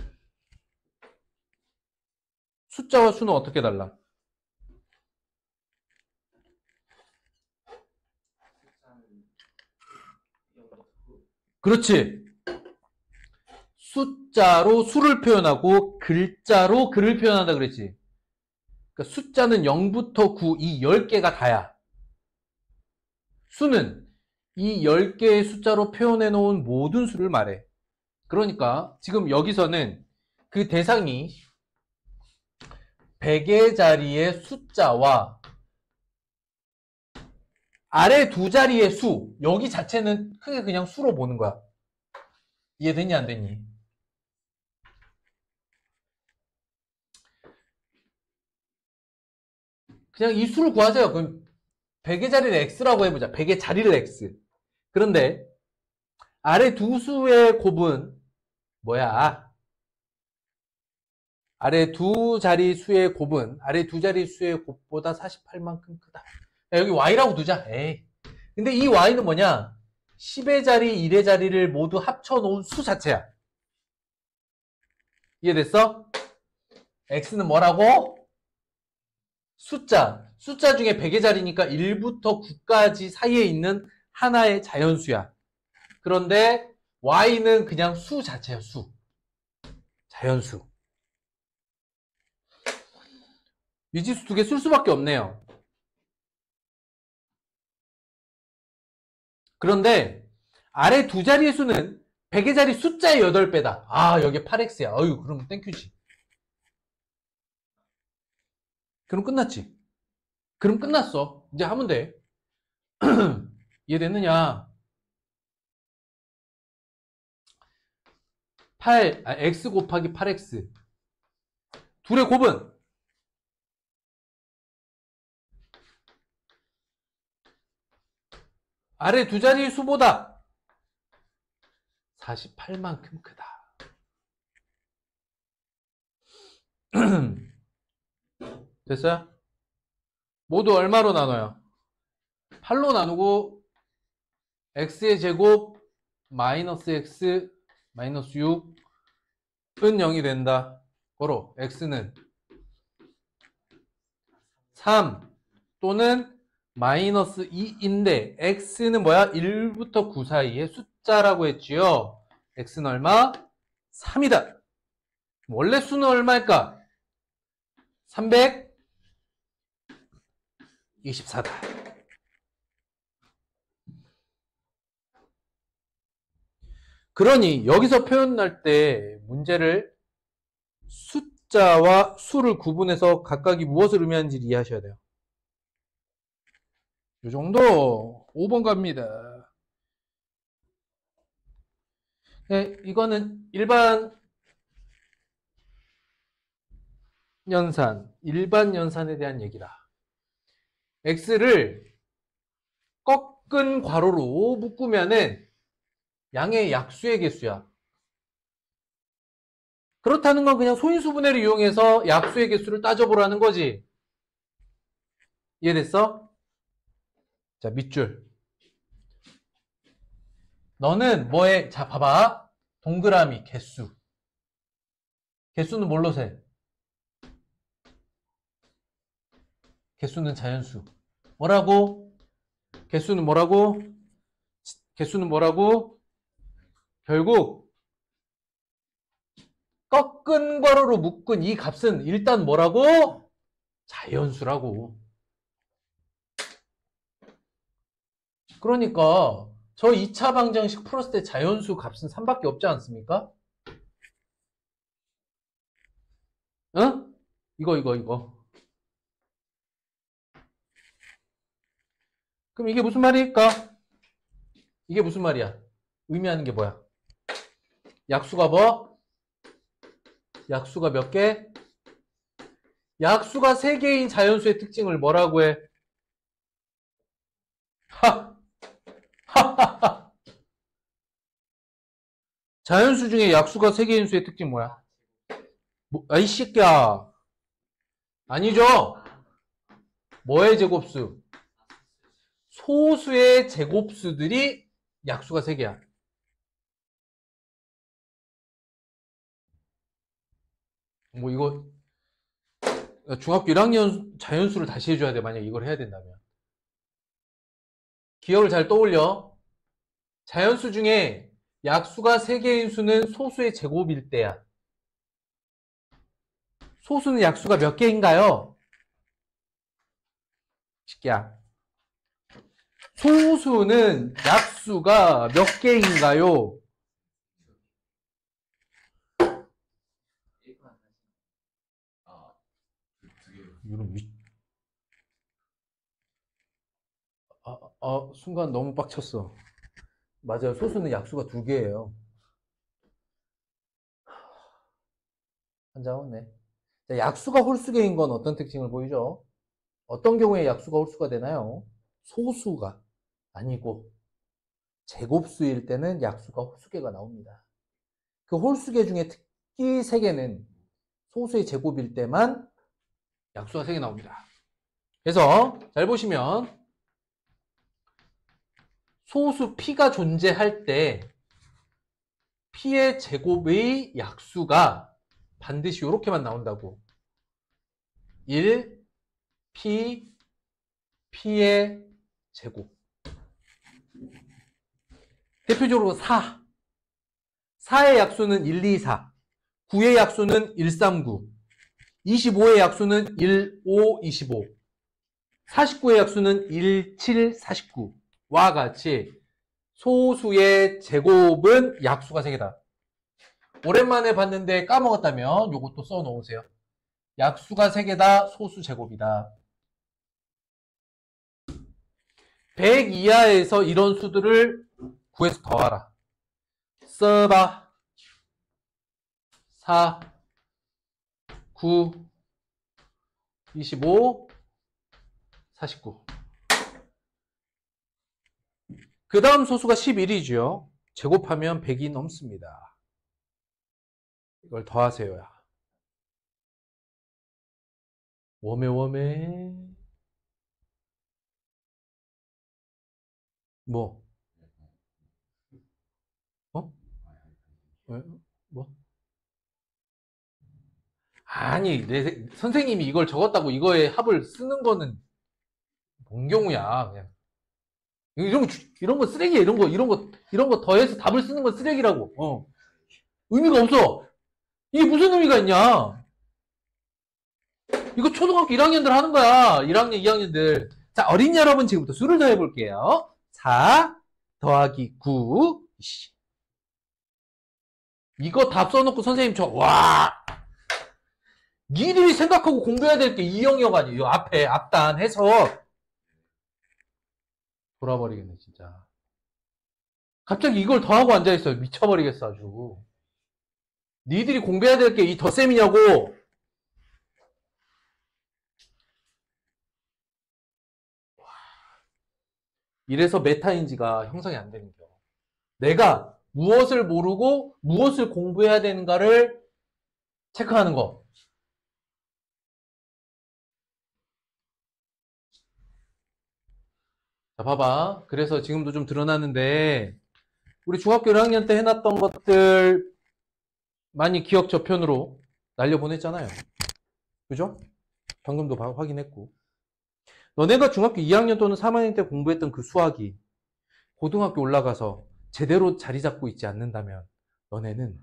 숫자와 수는 어떻게 달라? 그렇지. 숫자로 수를 표현하고 글자로 글을 표현한다 그랬지. 그러니까 숫자는 0부터 9, 이 10개가 다야. 수는 이 10개의 숫자로 표현해 놓은 모든 수를 말해. 그러니까 지금 여기서는 그 대상이 100의 자리의 숫자와 아래 두 자리의 수, 여기 자체는 크게 그냥 수로 보는 거야. 이해됐니 안 됐니? 그냥 이 수를 구하자요. 그럼 100의 자리를 x라고 해보자. 100의 자리를 x. 그런데 아래 두 수의 곱은 뭐야? 아래 두 자리 수의 곱은 아래 두 자리 수의 곱보다 48만큼 크다. 여기 y라고 두자. 에이. 근데 이 y는 뭐냐? 10의 자리, 1의 자리를 모두 합쳐놓은 수 자체야. 이해됐어? x는 뭐라고? 숫자. 숫자 중에 100의 자리니까 1부터 9까지 사이에 있는 하나의 자연수야. 그런데 y는 그냥 수 자체야, 수. 자연수. 미지수 두 개 쓸 수밖에 없네요. 그런데 아래 두 자리의 수는 100의 자리 숫자의 8배다. 아, 여기 8x야. 어휴, 그러면 땡큐지. 그럼 끝났지. 그럼 끝났어. 이제 하면 돼. 이해됐느냐? x 곱하기 8x. 둘의 곱은 아래 두 자리의 수보다 48만큼 크다. 됐어요? 모두 얼마로 나눠요? 8로 나누고 x의 제곱 마이너스 x 마이너스 6은 0이 된다. 고로 x는 3 또는 마이너스 2인데 x는 뭐야? 1부터 9 사이의 숫자라고 했지요. x는 얼마? 3이다. 원래 수는 얼마일까? 324다. 그러니 여기서 표현할 때 문제를 숫자와 수를 구분해서 각각이 무엇을 의미하는지 이해하셔야 돼요. 이 정도 5번 갑니다. 네, 이거는 일반 연산에 대한 얘기다. x를 꺾은 괄호로 묶으면은 양의 약수의 개수야. 그렇다는 건 그냥 소인수분해를 이용해서 약수의 개수를 따져보라는 거지. 이해됐어? 자, 밑줄. 너는 뭐에, 자, 봐봐. 동그라미, 개수. 개수는 뭘로 세? 개수는 자연수. 뭐라고? 개수는 뭐라고? 개수는 뭐라고? 결국 꺾은 괄호로 묶은 이 값은 일단 뭐라고? 자연수라고. 그러니까 저 2차 방정식 풀었을 때 자연수 값은 3밖에 없지 않습니까? 응? 이거. 그럼 이게 무슨 말일까? 이게 무슨 말이야? 의미하는 게 뭐야? 약수가 뭐? 약수가 몇 개? 약수가 3개인 자연수의 특징을 뭐라고 해? 자연수 중에 약수가 3개인 수의 특징 뭐야? 아이 새끼야. 아니죠? 뭐의 제곱수? 소수의 제곱수들이 약수가 3개야. 뭐 이거 중학교 1학년 자연수를 다시 해줘야 돼. 만약 이걸 해야 된다면. 기억을 잘 떠올려. 자연수 중에 약수가 3개인 수는 소수의 제곱일 때야. 소수는 약수가 몇 개인가요? 새끼야. 소수는 약수가 몇 개인가요? 이런 순간 너무 빡쳤어. 맞아요. 소수는 약수가 2개예요. 한장하네. 약수가 홀수계인 건 어떤 특징을 보이죠? 어떤 경우에 약수가 홀수가 되나요? 소수가 아니고 제곱수일 때는 약수가 홀수계가 나옵니다. 그 홀수계 중에 특히 3개는 소수의 제곱일 때만 약수가 3개 나옵니다. 그래서 잘 보시면 소수 P가 존재할 때 P의 제곱의 약수가 반드시 이렇게만 나온다고. 1, P, P의 제곱. 대표적으로 4. 4의 약수는 1, 2, 4. 9의 약수는 1, 3, 9. 25의 약수는 1, 5, 25. 49의 약수는 1, 7, 49와 같이 소수의 제곱은 약수가 3개다. 오랜만에 봤는데 까먹었다면 요것도 써놓으세요. 약수가 3개다. 소수 제곱이다. 100 이하에서 이런 수들을 구해서 더하라. 써봐. 4, 9, 25, 49. 그 다음 소수가 11이죠. 제곱하면 100이 넘습니다. 이걸 더하세요야. 웜에 뭐? 왜? 뭐? 아니, 선생님이 이걸 적었다고 이거에 합을 쓰는 거는 뭔 경우야, 그냥. 이런 거 쓰레기야, 이런 거 더해서 답을 쓰는 건 쓰레기라고, 의미가 없어. 이게 무슨 의미가 있냐? 이거 초등학교 1학년들 하는 거야. 1학년, 2학년들. 자, 어린 여러분 지금부터 수를 더해 볼게요. 4 더하기 9. 이거 답 써놓고 선생님 와. 니들이 생각하고 공부해야 될 게 이 영역 아니에요. 앞에, 앞단 해서. 돌아버리겠네, 진짜. 갑자기 이걸 더하고 앉아있어요. 미쳐버리겠어, 아주. 니들이 공부해야 될 게 이 덧셈이냐고. 이래서 메타인지가 형성이 안 되는 겨. 내가 무엇을 모르고 무엇을 공부해야 되는가를 체크하는 거. 자, 봐봐. 그래서 지금도 좀 드러나는데 우리 중학교 1학년 때 해놨던 것들 많이 기억 저편으로 날려보냈잖아요. 그죠? 방금도 확인했고. 너네가 중학교 2학년 또는 3학년 때 공부했던 그 수학이 고등학교 올라가서 제대로 자리 잡고 있지 않는다면 너네는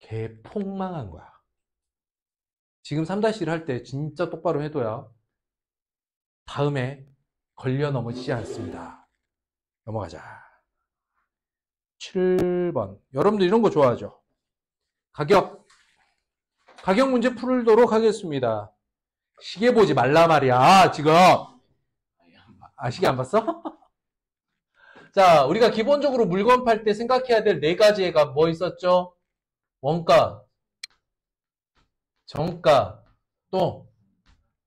개폭망한 거야. 지금 3-1 할 때 진짜 똑바로 해둬야 다음에 걸려 넘어지지 않습니다. 넘어가자. 7번. 여러분들 이런 거 좋아하죠? 가격 문제 풀도록 하겠습니다. 시계 보지 말라 말이야, 지금. 시계 안 봤어? 자, 우리가 기본적으로 물건 팔 때 생각해야 될 4가지가 뭐 있었죠? 원가, 정가, 또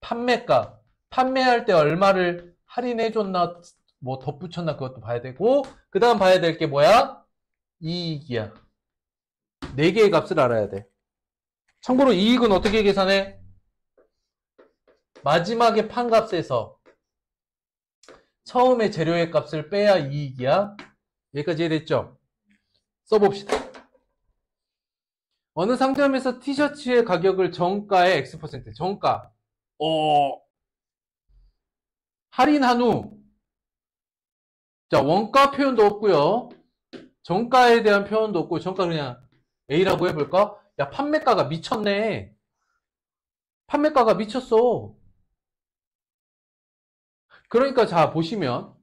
판매가. 판매할 때 얼마를 할인해줬나, 뭐 덧붙였나 그것도 봐야 되고, 그 다음 봐야 될 게 뭐야? 이익이야. 4개의 값을 알아야 돼. 참고로 이익은 어떻게 계산해? 마지막에 판 값에서 처음에 재료의 값을 빼야 이익이야. 여기까지 이해됐죠? 써봅시다. 어느 상점에서 티셔츠의 가격을 정가의 X%, 정가. 할인한 후. 자, 원가 표현도 없고요. 정가에 대한 표현도 없고, 정가 그냥 A라고 해볼까? 야, 판매가가 미쳤네. 판매가가 미쳤어. 그러니까 자 보시면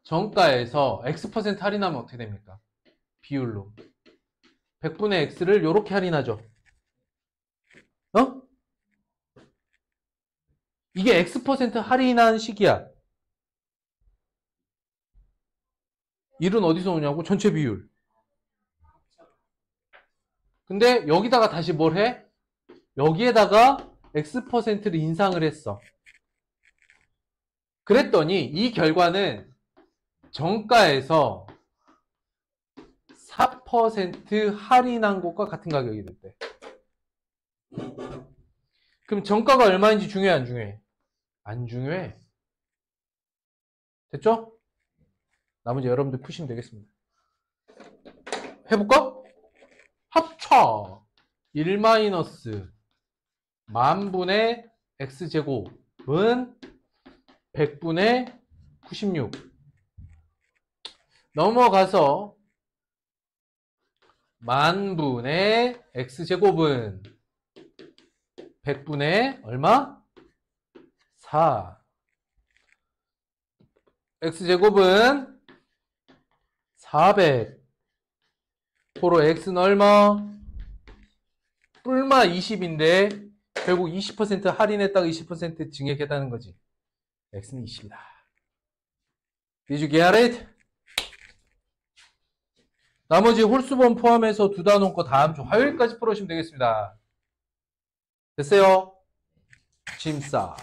정가에서 X% 할인하면 어떻게 됩니까? 비율로 100분의 X를 이렇게 할인하죠. 이게 X% 할인한 시기야. 1은 어디서 오냐고? 전체 비율. 근데 여기다가 다시 뭘 해? 여기에다가 X%를 인상을 했어. 그랬더니 이 결과는 정가에서 4% 할인한 것과 같은 가격이 됐대. 그럼 정가가 얼마인지 중요해, 안 중요해? 안 중요해. 됐죠? 나머지 여러분들 푸시면 되겠습니다. 해볼까? 합쳐 1 마이너스 만분의 x제곱은 100분의 96. 넘어가서 만분의 x제곱은 100분의 얼마? 4. x제곱은 400. 포로 x는 얼마? 뿔마 20인데 결국 20% 할인했다가 20% 증액했다는 거지. x는 20이다. Did you get it? 나머지 홀수번 포함해서 두 단원 거 다음 주 화요일까지 풀어주시면 되겠습니다. 됐어요? 짐싸.